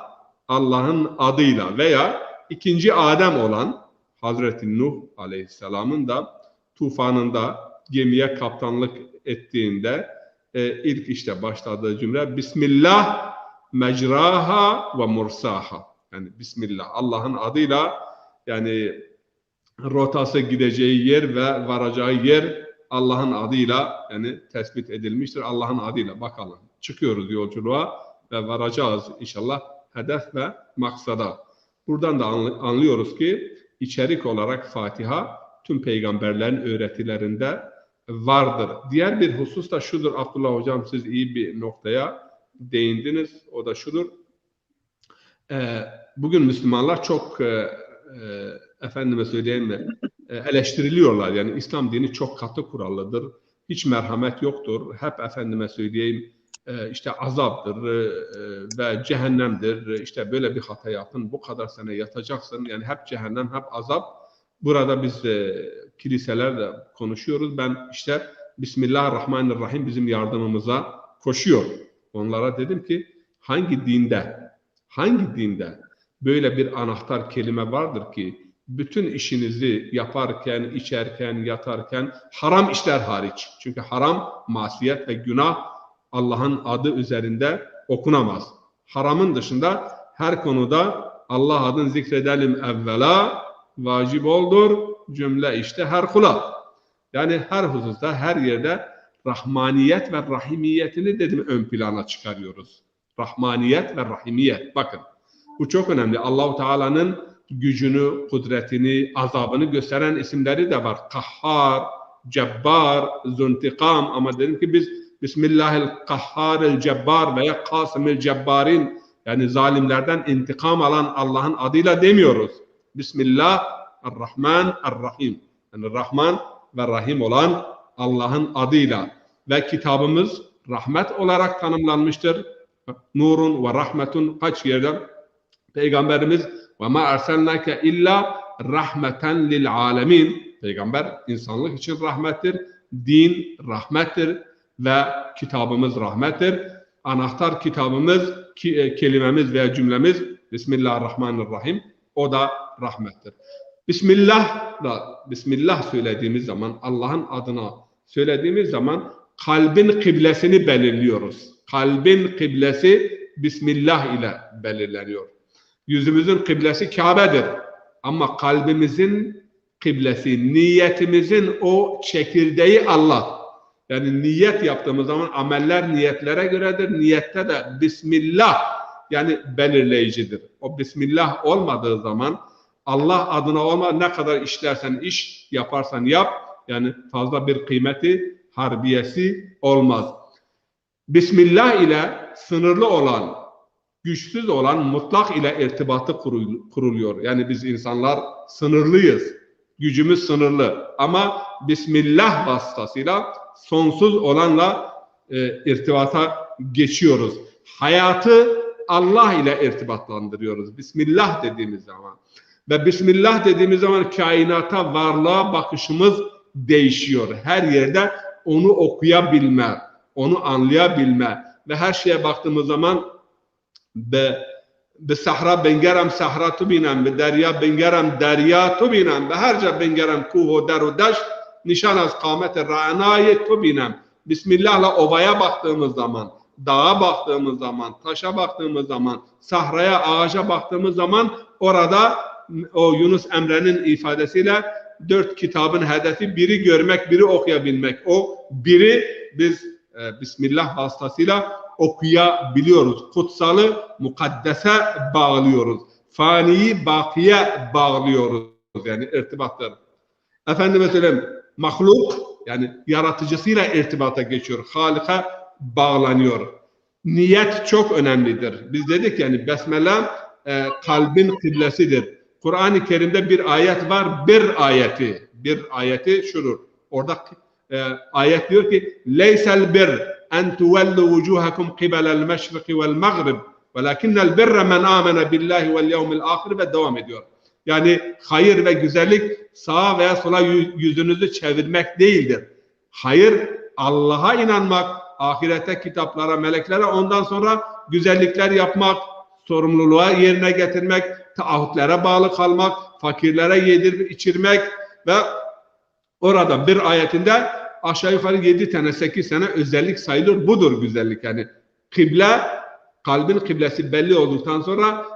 Allah'ın adıyla veya ikinci Adem olan Hazreti Nuh Aleyhisselam'ın da tufanında gemiye kaptanlık ettiğinde ilk işte başladığı cümle Bismillah mecraha ve mursaha. Yani Bismillah Allah'ın adıyla, yani rotası, gideceği yer ve varacağı yer Allah'ın adıyla yani tespit edilmiştir. Allah'ın adıyla bakalım. Çıkıyoruz yolculuğa ve varacağız inşallah hedef ve maksada. Buradan da anlıyoruz ki içerik olarak Fatiha tüm peygamberlerin öğretilerinde vardır. Diğer bir husus da şudur Abdullah Hocam, siz iyi bir noktaya değindiniz. O da şudur. Bugün Müslümanlar çok efendime söyleyeyim mi eleştiriliyorlar. Yani İslam dini çok katı kurallıdır. Hiç merhamet yoktur. Hep efendime söyleyeyim işte azaptır ve cehennemdir. İşte böyle bir hata yaptın, bu kadar sene yatacaksın. Yani hep cehennem, hep azap. Burada biz kiliselerde konuşuyoruz. Ben işte Bismillahirrahmanirrahim bizim yardımımıza koşuyor. Onlara dedim ki hangi dinde böyle bir anahtar kelime vardır ki bütün işinizi yaparken, içerken, yatarken haram işler hariç. Çünkü haram, masiyet ve günah Allah'ın adı üzerinde okunamaz. Haramın dışında her konuda Allah adını zikredelim evvela, vacip oldur, cümle işte her kula. Yani her hususta, her yerde rahmaniyet ve rahimiyetini dedim ön plana çıkarıyoruz. Rahmaniyet ve rahimiyet. Bakın bu çok önemli. Allah-u Teala'nın gücünü, kudretini, azabını gösteren isimleri de var. Kahhar, Cebbar, Zuntikam, ama dedim ki biz Bismillahil-Kahharil-Cebbar veya Kasımil-Cebbarin, yani zalimlerden intikam alan Allah'ın adıyla demiyoruz. Bismillah Ar-Rahman Ar-Rahim. Yani Rahman ve Rahim olan Allah'ın adıyla. Ve kitabımız rahmet olarak tanımlanmıştır. Nurun ve rahmetun kaç yerde? Peygamberimiz ve ma erselnake illa rahmeten lil alemin. Peygamber insanlık için rahmettir. Din rahmettir ve kitabımız rahmettir. Anahtar kitabımız, kelimemiz veya cümlemiz Bismillahirrahmanirrahim. O da rahmettir. Bismillah söylediğimiz zaman, Allah'ın adına söylediğimiz zaman kalbin kıblesini belirliyoruz. Kalbin kıblesi Bismillah ile belirleniyor. Yüzümüzün kıblesi Kabe'dir. Ama kalbimizin kıblesi, niyetimizin o çekirdeği Allah. Yani niyet yaptığımız zaman ameller niyetlere göredir. Niyette de Bismillah yani belirleyicidir. O Bismillah olmadığı zaman Allah adına olmadan ne kadar işlersen iş, yaparsan yap, yani fazla bir kıymeti, harbiyesi olmaz. Bismillah ile sınırlı olan, güçsüz olan mutlak ile irtibatı kuruluyor. Yani biz insanlar sınırlıyız. Gücümüz sınırlı. Ama Bismillah vasıtasıyla sonsuz olanla irtibata geçiyoruz. Hayatı Allah ile irtibatlandırıyoruz. Bismillah dediğimiz zaman. Ve Bismillah dediğimiz zaman kainata, varlığa bakışımız değişiyor. Her yerde onu okuyabilme, onu anlayabilme ve her şeye baktığımız zaman be sahra bengerem sahra tu binem, be derya bengerem derya tu binem, be herce bengerem kuhu deru daş, nişan az kâmet-i ra'nâye tu binem. Bismillah'la ovaya baktığımız zaman, dağa baktığımız zaman, taşa baktığımız zaman, sahraya, ağaca baktığımız zaman orada o Yunus Emre'nin ifadesiyle 4 kitabın hedefi biri görmek, biri okuyabilmek. O biri biz Bismillah vasıtasıyla okuyabiliyoruz. Kutsalı mukaddese bağlıyoruz. Faniyi bakiye bağlıyoruz. Yani irtibattır. Efendime söyleyeyim, mahluk yani yaratıcısıyla irtibata geçiyor. Halika bağlanıyor. Niyet çok önemlidir. Biz dedik yani Besmele kalbin kıblesidir. Kur'an-ı Kerim'de bir ayet var. Bir ayeti şudur. Orada ayet diyor ki leysel bir en tuvellu vucuhakum qibelel meşriki vel mağrib velakinnel birre men amene billahi vel yevmil ahir ve devam ediyor. Yani hayır ve güzellik sağa veya sola yüzünüzü çevirmek değildir. Hayır Allah'a inanmak, ahirete, kitaplara, meleklere, ondan sonra güzellikler yapmak, sorumluluğa yerine getirmek, taahhütlere bağlı kalmak, fakirlere yedirip içirmek ve orada bir ayetinde aşağı yukarı 7 tane 8 tane özellik sayılır. Budur güzellik yani. Kıble, kalbin kıblesi belli olduktan sonra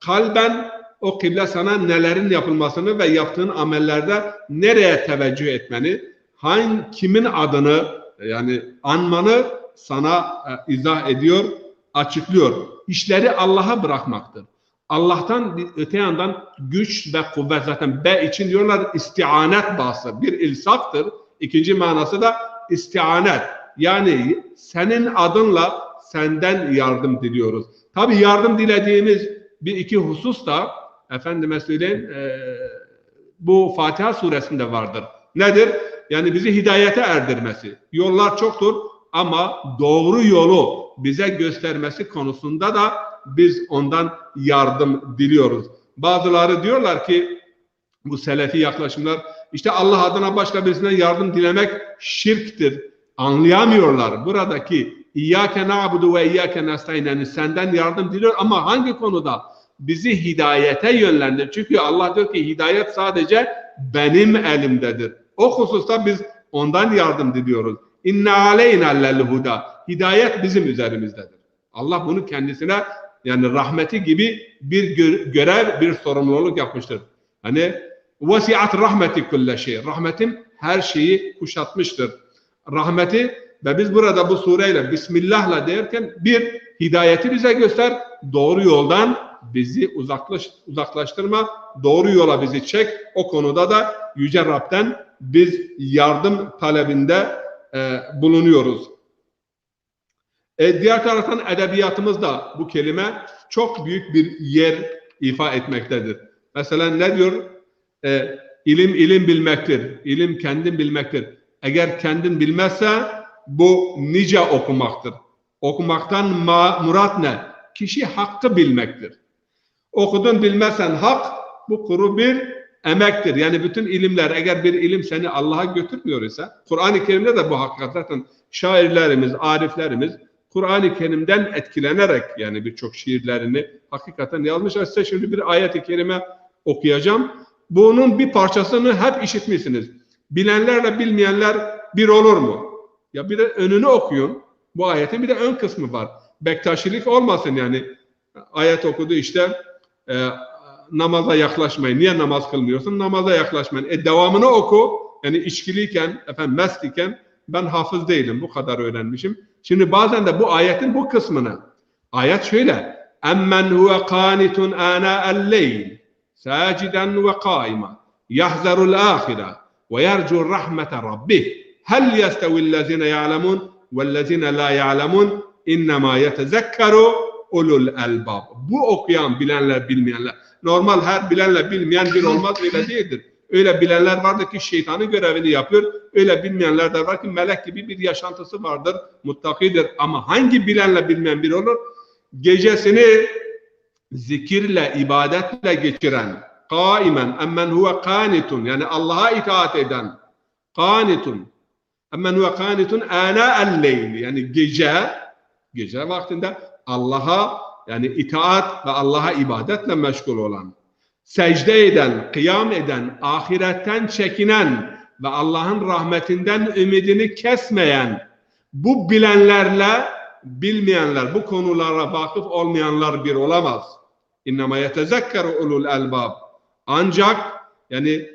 kalben o kıble sana nelerin yapılmasını ve yaptığın amellerde nereye teveccüh etmeni, kimin adını yani anmanı sana izah ediyor, açıklıyor. İşleri Allah'a bırakmaktır. Allah'tan öte yandan güç ve kuvvet, zaten B için diyorlar istianet bahsi. Bir ilsaktır. İkinci manası da istianet. Yani senin adınla senden yardım diliyoruz. Tabi yardım dilediğimiz bir iki husus da efendime söyleyeyim bu Fatiha suresinde vardır. Nedir? Yani bizi hidayete erdirmesi. Yollar çoktur ama doğru yolu bize göstermesi konusunda da biz ondan yardım diliyoruz. Bazıları diyorlar ki bu selefi yaklaşımlar işte Allah adına başka birisinden yardım dilemek şirktir. Anlayamıyorlar. Buradaki İyyâke na'budu ve İyyâke nestaîn, yani senden yardım diliyor ama hangi konuda? Bizi hidayete yönlendir. Çünkü Allah diyor ki hidayet sadece benim elimdedir. O hususta biz ondan yardım diliyoruz. İnne aleyna lel huda. Hidayet bizim üzerimizdedir. Allah bunu kendisine yani rahmeti gibi bir görev, bir sorumluluk yapmıştır. Hani vesiat rahmeti kulle şey. Rahmetim her şeyi kuşatmıştır. Rahmeti ve biz burada bu sureyle Bismillah'la derken bir hidayeti bize göster, doğru yoldan bizi uzaklaştırma, doğru yola bizi çek. O konuda da Yüce Rab'den biz yardım talebinde bulunuyoruz. Diğer taraftan edebiyatımızda bu kelime çok büyük bir yer ifa etmektedir. Mesela ne diyor? İlim ilim bilmektir. İlim kendin bilmektir. Eğer kendin bilmezse bu nice okumaktır. Okumaktan murat ne? Kişi hakkı bilmektir. Okudun bilmezsen hak, bu kuru bir emektir. Yani bütün ilimler, eğer bir ilim seni Allah'a götürmüyor ise, Kur'an-ı Kerim'de de bu hakikat zaten şairlerimiz, ariflerimiz Kur'an-ı Kerim'den etkilenerek yani birçok şiirlerini hakikaten yazmışlar. Size şimdi bir ayet-i kerime okuyacağım. Bunun bir parçasını hep işitmişsiniz. Bilenlerle bilmeyenler bir olur mu? Ya bir de önünü okuyun. Bu ayetin bir de ön kısmı var. Bektaşilik olmasın yani. Ayet okudu işte namaza yaklaşmayın. Niye namaz kılmıyorsun? Namaza yaklaşmayın. Devamını oku. Yani içkiliyken, mest iken ben hafız değilim. Bu kadar öğrenmişim. Şimdi bazen de bu ayetin bu kısmını. Ayet şöyle. Emmen huve kanitun ana'el leyl saciden ve kaima yahzarul ahire ve yercur rahmete rabbih hel yestevillezine ya'lemun vellezine la ya'lemun innema yetezekkeru ulul elbab. Bu okuyan bilenler bilmeyenler. Normal her bilenle bilmeyen bir olmaz, öyle değildir. Öyle bilenler vardır ki şeytanın görevini yapıyor. Öyle bilmeyenler de var ki melek gibi bir yaşantısı vardır. Muttakidir. Ama hangi bilenle bilmeyen bir olur? Gecesini zikirle, ibadetle geçiren, kaimen, emmen huve kanitun, yani Allah'a itaat eden, kanitun, emmen huve kanitun ana'el leyli, yani gece vaktinde Allah'a yani itaat ve Allah'a ibadetle meşgul olan, secde eden, kıyam eden, ahiretten çekinen ve Allah'ın rahmetinden ümidini kesmeyen, bu bilenlerle bilmeyenler, bu konulara vakıf olmayanlar bir olamaz. İnnemâ yetezekkeru ulul elbab. Ancak yani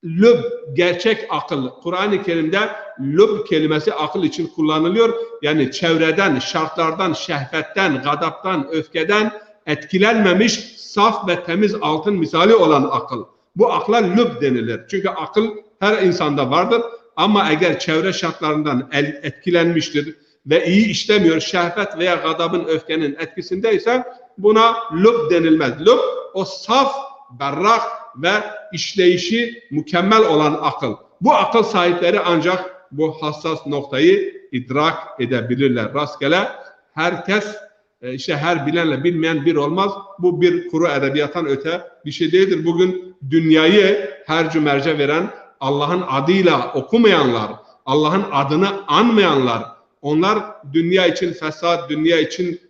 lüb, gerçek akıl. Kur'an-ı Kerim'de lüb kelimesi akıl için kullanılıyor. Yani çevreden, şartlardan, şehvetten, gadaptan, öfkeden etkilenmemiş, saf ve temiz altın misali olan akıl. Bu akla lüb denilir. Çünkü akıl her insanda vardır. Ama eğer çevre şartlarından etkilenmiştir ve iyi işlemiyor, şehvet veya gadabın, öfkenin etkisindeyse buna lüb denilmez. Lüb o saf, berrak ve işleyişi mükemmel olan akıl. Bu akıl sahipleri ancak bu hassas noktayı idrak edebilirler. Rastgele herkes işte her bilenle bilmeyen bir olmaz. Bu bir kuru edebiyattan öte bir şey değildir. Bugün dünyayı hercü merce veren, Allah'ın adıyla okumayanlar, Allah'ın adını anmayanlar, onlar dünya için fesat, dünya için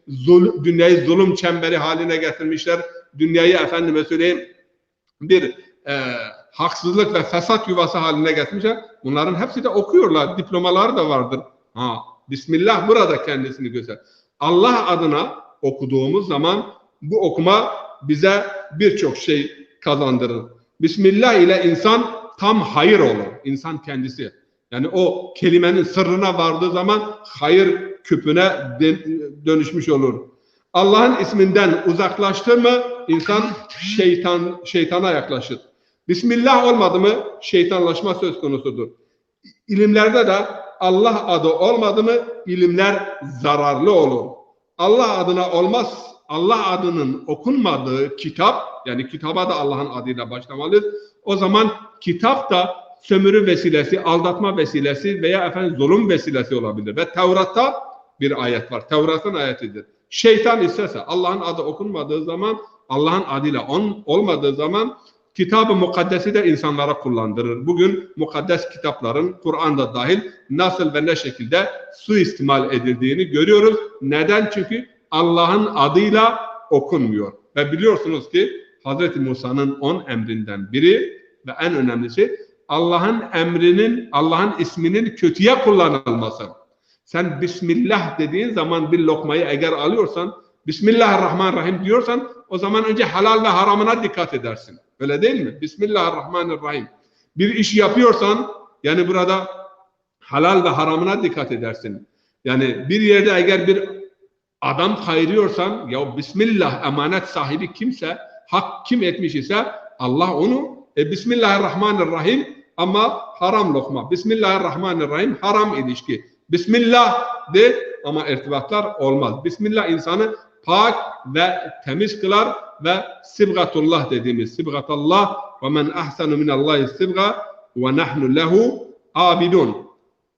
dünyayı zulüm çemberi haline getirmişler. Dünyayı efendime söyleyeyim bir haksızlık ve fesat yuvası haline getirmişler. Bunların hepsi de okuyorlar. Diplomaları da vardır. Bismillah burada kendisini göster. Allah adına okuduğumuz zaman bu okuma bize birçok şey kazandırır. Bismillah ile insan tam hayır olur. İnsan kendisi. Yani o kelimenin sırrına vardığı zaman hayır küpüne dönüşmüş olur. Allah'ın isminden uzaklaştı mı insan şeytana yaklaşır. Bismillah olmadı mı şeytanlaşma söz konusudur. İlimlerde de Allah adı olmadı mı ilimler zararlı olur. Allah adına olmaz, Allah adının okunmadığı kitap, yani kitaba da Allah'ın adıyla başlamalıyız. O zaman kitap da sömürü vesilesi, aldatma vesilesi veya zulüm vesilesi olabilir. Ve Tevrat'ta bir ayet var. Tevrat'ın ayetidir. Şeytan istese Allah'ın adı okunmadığı zaman, Allah'ın adıyla olmadığı zaman kitab-ı mukaddesi de insanlara kullandırır. Bugün mukaddes kitapların, Kur'an'da dahil nasıl ve ne şekilde suistimal edildiğini görüyoruz. Neden? Çünkü Allah'ın adıyla okunmuyor. Ve biliyorsunuz ki Hz. Musa'nın 10 emrinden biri ve en önemlisi Allah'ın emrinin, Allah'ın isminin kötüye kullanılması. Sen Bismillah dediğin zaman bir lokmayı eğer alıyorsan, Bismillahirrahmanirrahim diyorsan o zaman önce halal ve haramına dikkat edersin. Öyle değil mi? Bismillahirrahmanirrahim. Bir iş yapıyorsan yani burada halal ve haramına dikkat edersin. Yani bir yerde eğer bir adam kayırıyorsan ya Bismillah emanet sahibi kimse, hak kim etmiş ise Allah onu Bismillahirrahmanirrahim ama haram lokma. Bismillahirrahmanirrahim haram ilişki. Bismillah de ama irtibatlar olmaz. Bismillah insanı pak ve temiz kılar ve sibgatullah dediğimiz sibgatallah ve men ahsanu minallahi sibga ve nahnu lehu abidun.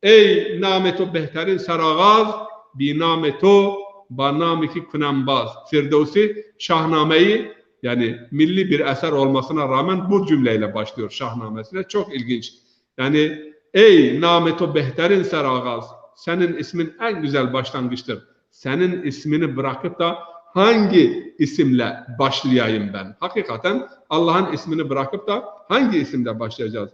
Ey nameto behterin seragaz bi nameto ba namiki kunambaz. Firdevsi Şahname'yi yani milli bir eser olmasına rağmen bu cümleyle başlıyor Şahnamesine. Çok ilginç. Yani ey nameto behterin seragaz. Senin ismin en güzel başlangıçtır. Senin ismini bırakıp da hangi isimle başlayayım ben? Hakikaten Allah'ın ismini bırakıp da hangi isimle başlayacağız?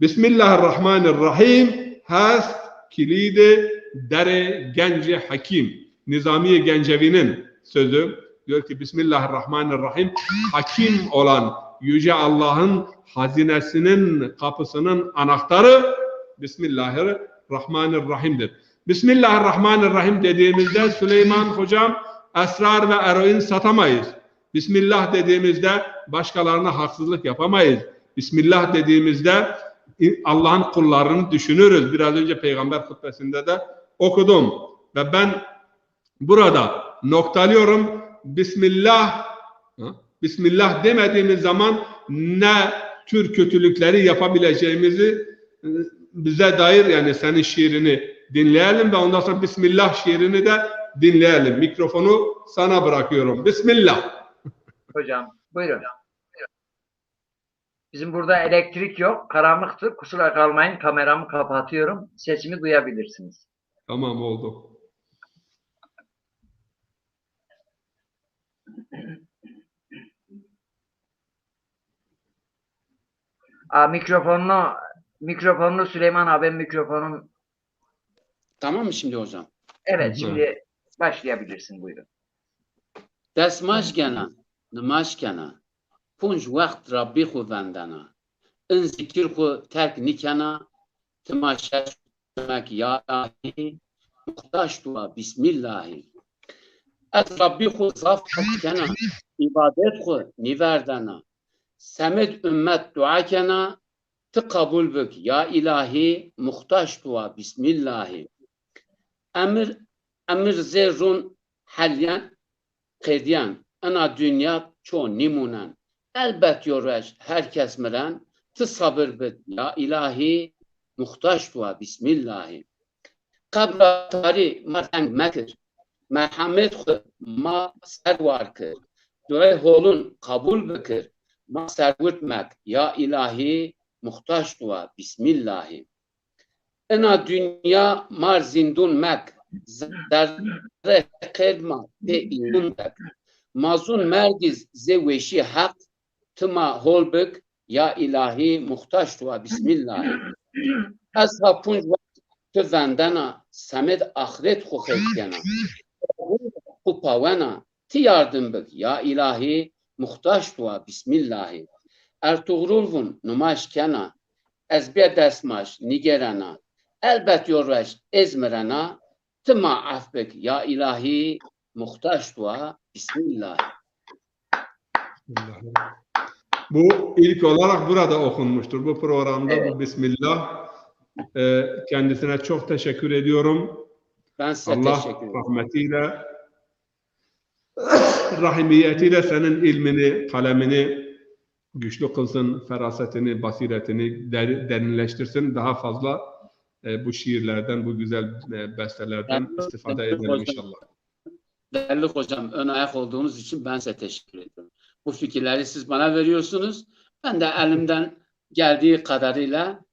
Bismillahirrahmanirrahim. Hast kilidi dere genci hakim. Nizami Gencevi'nin sözü diyor ki Bismillahirrahmanirrahim. Hakim olan Yüce Allah'ın hazinesinin kapısının anahtarı Bismillahirrahmanirrahim'dir. Bismillahirrahmanirrahim dediğimizde Süleyman hocam esrar ve eroin satamayız. Bismillah dediğimizde başkalarına haksızlık yapamayız. Bismillah dediğimizde Allah'ın kullarını düşünürüz. Biraz önce Peygamber hutbesinde de okudum. Ve ben burada noktalıyorum. Bismillah demediğimiz zaman ne tür kötülükleri yapabileceğimizi bize dair yani senin şiirini dinleyelim ve ondan sonra Bismillah şiirini de dinleyelim. Mikrofonu sana bırakıyorum. Bismillah. Hocam buyurun. Bizim burada elektrik yok. Karanlıktır. Kusura kalmayın. Kameramı kapatıyorum. Sesimi duyabilirsiniz. Tamam oldu. Mikrofonunu Süleyman abi mikrofonun. Tamam mı şimdi hocam? Evet şimdi başlayabilirsin buyurun. Desmaşkena, nımaşkena, punj vakt Rabbi xudandana, in zikir xu terk nikena, tımaşeş demek ya ilahi, muhtaç dua bismillahi. Ez Rabbi xu zaf kena, ibadet xu niverdana, semed ümmet dua kena, tı kabul bük ya ilahi, muhtaç dua bismillahi. Emir zerrun halyan qediyan ana dünya ço nimunan elbet yoreş herkes miren tı sabır bit ya ilahi muhtaç dua bismillahi kabra tari marteng mekir merhamet xu ma servar kir duay holun kabul bikir ma servurt mek ya ilahi muhtaç dua bismillahi ana dünya mar zindun mek zerre kırma ve imundak mazun mergiz zeveşi hak tıma holbek ya ilahi muhtaç dua bismillahi azha punj tu vendana samed ahiret xukhetkena kupavena ti yardım bek ya ilahi muhtaç dua bismillahi. Ertuğrul'un numaşkena ezbe desmaş nigerana elbet yorveş ezmirana tıma affek ya ilahi muhtaç dua bismillahi. Bu ilk olarak burada okunmuştur. Bu programda Evet. bu Bismillah. Kendisine çok teşekkür ediyorum. Ben size Allah teşekkür ederim. rahmetiyle, rahimiyetiyle senin ilmini, kalemini güçlü kılsın, ferasetini, basiretini derinleştirsin. Daha fazla bu şiirlerden, bu güzel bestelerden istifade edelim inşallah. Değerli hocam, ön ayak olduğunuz için ben size teşekkür ediyorum. Bu fikirleri siz bana veriyorsunuz. Ben de elimden geldiği kadarıyla,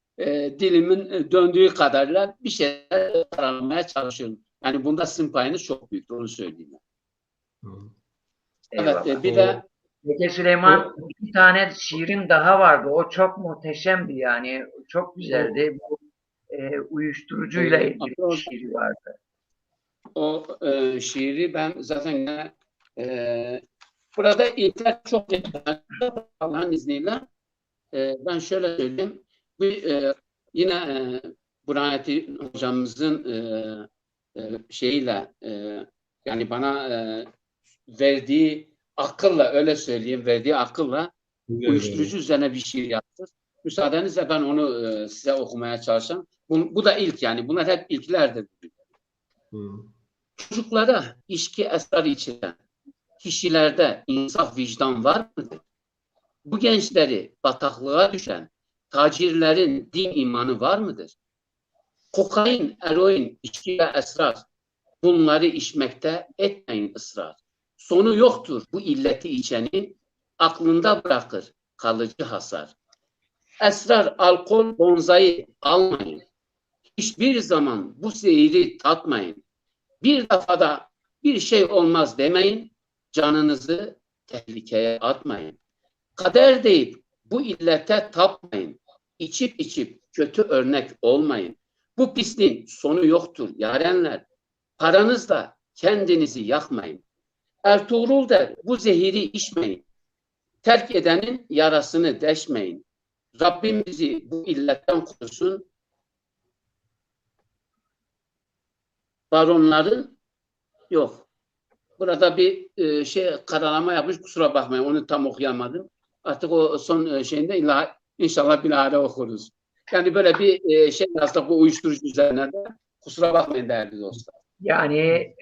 dilimin döndüğü kadarıyla bir şeyler aramaya çalışıyorum. Yani bunda sizin payınız çok büyük, onu söyleyeyim. Eyvallah. Evet, bir de Peki Süleyman, bir tane şiirin daha vardı. O çok muhteşemdi yani. Çok güzeldi. Bu uyuşturucuyla ilgili bir şiiri vardı. o şiiri ben zaten burada ilkler çok detaylı Allah'ın izniyle ben şöyle söyleyeyim. Bu yine Burhanettin hocamızın şeyiyle yani bana verdiği akılla öyle söyleyeyim, verdiği akılla uyuşturucu üzerine bir şiir yaptı. Müsaadenizle ben onu size okumaya çalışacağım. Bu da ilk yani. Bunlar hep ilklerdir. Çocuklara içki esrar içiren kişilerde insaf vicdan var mıdır? Bu gençleri bataklığa düşen tacirlerin din imanı var mıdır? Kokain, eroin, içki ve esrar bunları içmekte etmeyin ısrar. Sonu yoktur bu illeti içenin aklında bırakır kalıcı hasar. Esrar, alkol, bonzayı almayın. Hiçbir zaman bu zehiri tatmayın. Bir defada bir şey olmaz demeyin. Canınızı tehlikeye atmayın. Kader deyip bu illete tapmayın. İçip içip kötü örnek olmayın. Bu pisliğin sonu yoktur yarenler. Paranızla kendinizi yakmayın. Ertuğrul der bu zehiri içmeyin. Terk edenin yarasını deşmeyin. Rabbim bizi bu illetten korusun. Baronların yok. Burada bir karalama yapmış, kusura bakmayın, onu tam okuyamadım. Artık o son şeyinde inşallah bilahare okuruz. Yani böyle bir şey yazdık bu uyuşturucu üzerine de. Kusura bakmayın değerli dostlar. Yani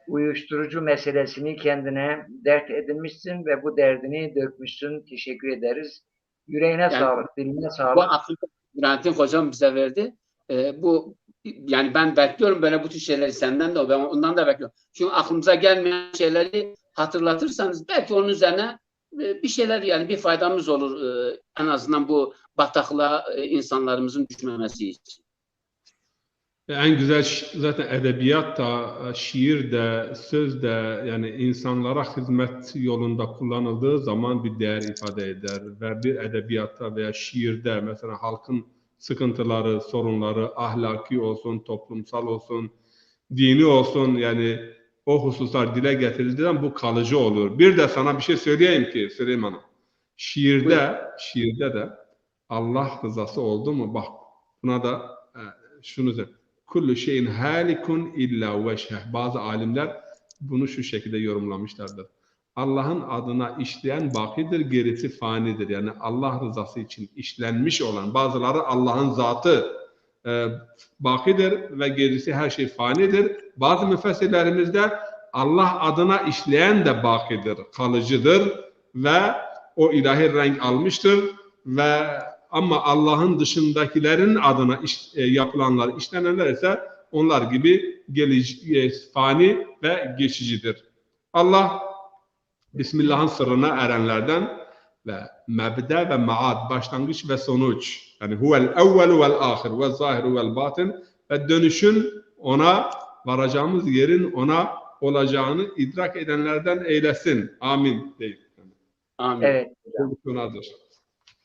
uyuşturucu meselesini kendine dert edinmişsin ve bu derdini dökmüşsün. Teşekkür ederiz. Yüreğine sağlık, diline Bu sağlık. aklı Burhanettin hocam bize verdi. Bu yani ben bekliyorum böyle bu tür şeyleri senden de ben ondan da bekliyorum. Çünkü aklımıza gelmeyen şeyleri hatırlatırsanız belki onun üzerine bir şeyler yani bir faydamız olur en azından bu bataklığa insanlarımızın düşmemesi için. En güzel zaten edebiyat da, şiir de, söz de yani insanlara hizmet yolunda kullanıldığı zaman bir değer ifade eder. Ve bir edebiyatta veya şiirde mesela halkın sıkıntıları, sorunları, ahlaki olsun, toplumsal olsun, dini olsun yani o hususlar dile getirildiği zaman bu kalıcı olur. Bir de sana bir şey söyleyeyim ki Süleyman'ım. Şiirde de Allah rızası oldu mu? Bak buna da şunu söyleyeyim. Kullu şeyin halikun illa veşheh. Bazı alimler bunu şu şekilde yorumlamışlardır. Allah'ın adına işleyen bakidir, gerisi fanidir. Yani Allah rızası için işlenmiş olan bazıları Allah'ın zatı bakidir ve gerisi her şey fanidir. Bazı müfessirlerimizde Allah adına işleyen de bakidir, kalıcıdır ve o ilahi renk almıştır ve ama Allah'ın dışındakilerin adına yapılanlar, işlenenler ise onlar gibi fani ve geçicidir. Allah Bismillah'ın sırrına erenlerden ve mebde ve maad, başlangıç ve sonuç. Yani huvel evvelu vel ahir ve zahiru vel batin ve dönüşün ona, varacağımız yerin ona olacağını idrak edenlerden eylesin. Amin deyip. Amin. Evet.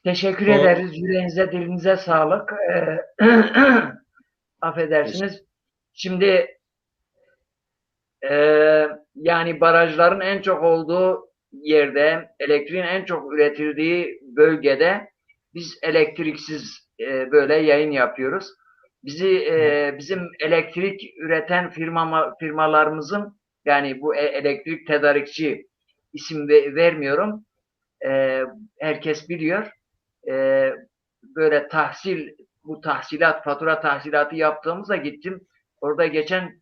Teşekkür ederiz. Yüreğinize, dilinize sağlık. Affedersiniz. Şimdi yani barajların en çok olduğu yerde, elektriğin en çok üretildiği bölgede biz elektriksiz böyle yayın yapıyoruz. Bizim elektrik üreten firmalarımızın, yani bu elektrik tedarikçi, isim vermiyorum. Herkes biliyor. Böyle bu fatura tahsilatı yaptığımızda gittim. Orada geçen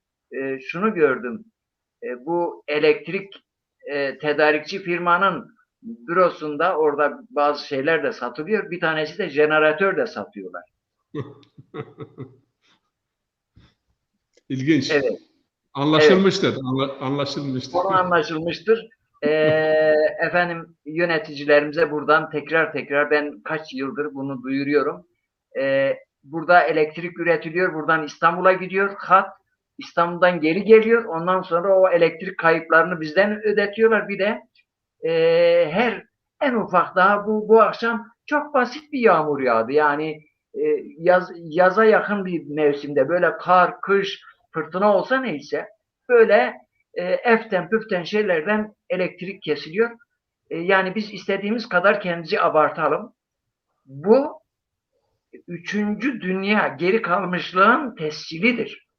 şunu gördüm. Bu elektrik tedarikçi firmanın bürosunda orada bazı şeyler de satılıyor. Bir tanesi de jeneratör de satıyorlar. İlginç. Evet. Anlaşılmıştır. Anlaşılmıştır. Konu anlaşılmıştır. Efendim, yöneticilerimize buradan tekrar ben kaç yıldır bunu duyuruyorum. Burada elektrik üretiliyor. Buradan İstanbul'a gidiyor. İstanbul'dan geri geliyor. Ondan sonra o elektrik kayıplarını bizden ödetiyorlar. Bir de en ufak, daha bu akşam çok basit bir yağmur yağdı. Yani yaza yakın bir mevsimde böyle kar, kış, fırtına olsa neyse, böyle eften püften şeylerden elektrik kesiliyor. Yani biz istediğimiz kadar kendimizi abartalım. Bu üçüncü dünya geri kalmışlığın tescilidir.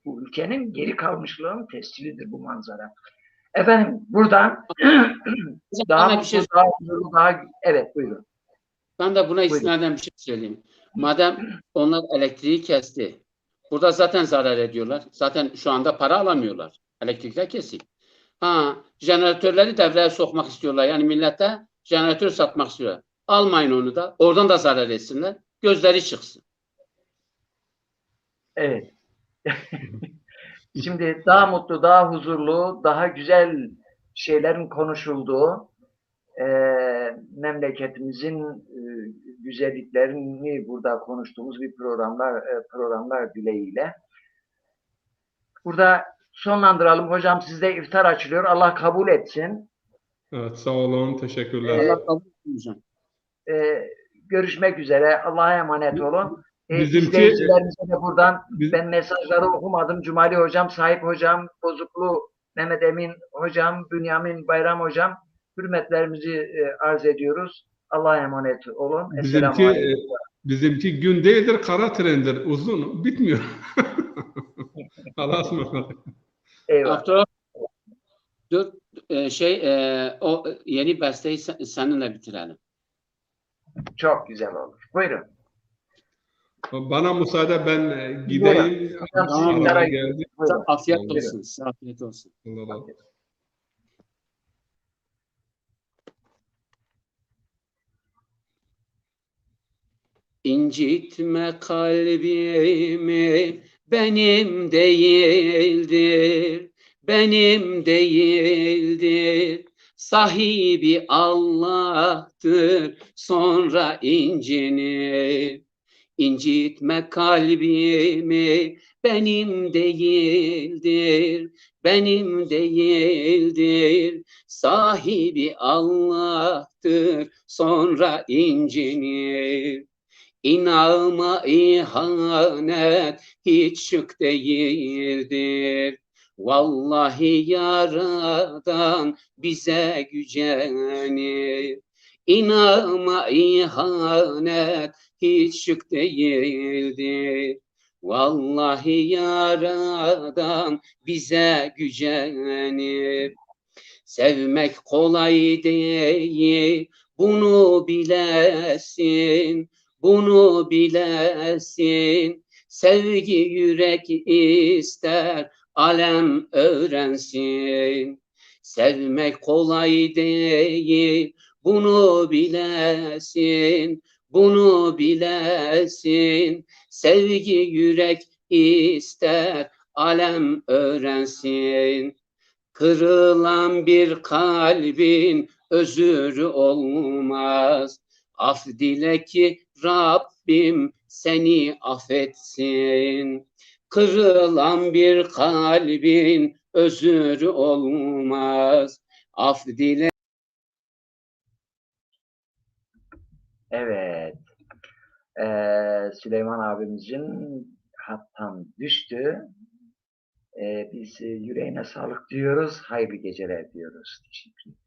Bu ülkenin geri kalmışlığının tescilidir bu manzara. Efendim, buradan Bana bir şey evet, buyurun. Ben de buna istinaden bir şey söyleyeyim. Madem onlar elektriği kesti, burada zaten zarar ediyorlar. Zaten şu anda para alamıyorlar. Elektrikler kesik. Jeneratörleri devreye sokmak istiyorlar. Yani millete jeneratör satmak istiyorlar. Almayın onu da. Oradan da zarar etsinler. Gözleri çıksın. Evet. Şimdi daha mutlu, daha huzurlu, daha güzel şeylerin konuşulduğu, memleketimizin güzelliklerini burada konuştuğumuz bir programlar dileğiyle. Burada sonlandıralım. Hocam, sizde iftar açılıyor. Allah kabul etsin. Evet, sağ olun. Teşekkürler. Allah kabul etsin. Görüşmek üzere. Allah'a emanet olun. Bizimki İzleyicilerimize de buradan, ben mesajları okumadım. Cumali Hocam, Sahip Hocam, Bozuklu Mehmet Emin Hocam, Bünyamin Bayram Hocam, hürmetlerimizi arz ediyoruz. Allah'a emanet olun. Bizimki gün değildir, kara trendir. Uzun, bitmiyor. Allah'a ısmarladık. Eyvallah. Dur, o yeni besteyi seninle bitirelim. Çok güzel olur. Buyurun. Bana müsaade, ben gideyim. Geldi. Afiyet olsun. Afiyet olsun. Allah razı olsun. İncitme kalbimi, benim değildir, benim değildir. Sahibi Allah'tır, sonra incinir. İncitme kalbimi, benim değildir, benim değildir. Sahibi Allah'tır, sonra incinir. İnanma ihanet hiç şık değildir. Vallahi Yaradan bize gücenir. İnanma ihanet hiç şık değildir. Vallahi Yaradan bize gücenir. Sevmek kolay değil, bunu bilesin. Bunu bilesin, sevgi yürek ister, alem öğrensin. Sevmek kolay değil, bunu bilesin, bunu bilesin. Sevgi yürek ister, alem öğrensin. Kırılan bir kalbin özürü olmaz. Af dile ki Rabbim seni affetsin. Kırılan bir kalbin özürü olmaz. Af dile. Evet. Süleyman abimizin hattan düştü. Biz yüreğine sağlık diyoruz. Hayırlı geceler diyoruz. Teşekkür ederim.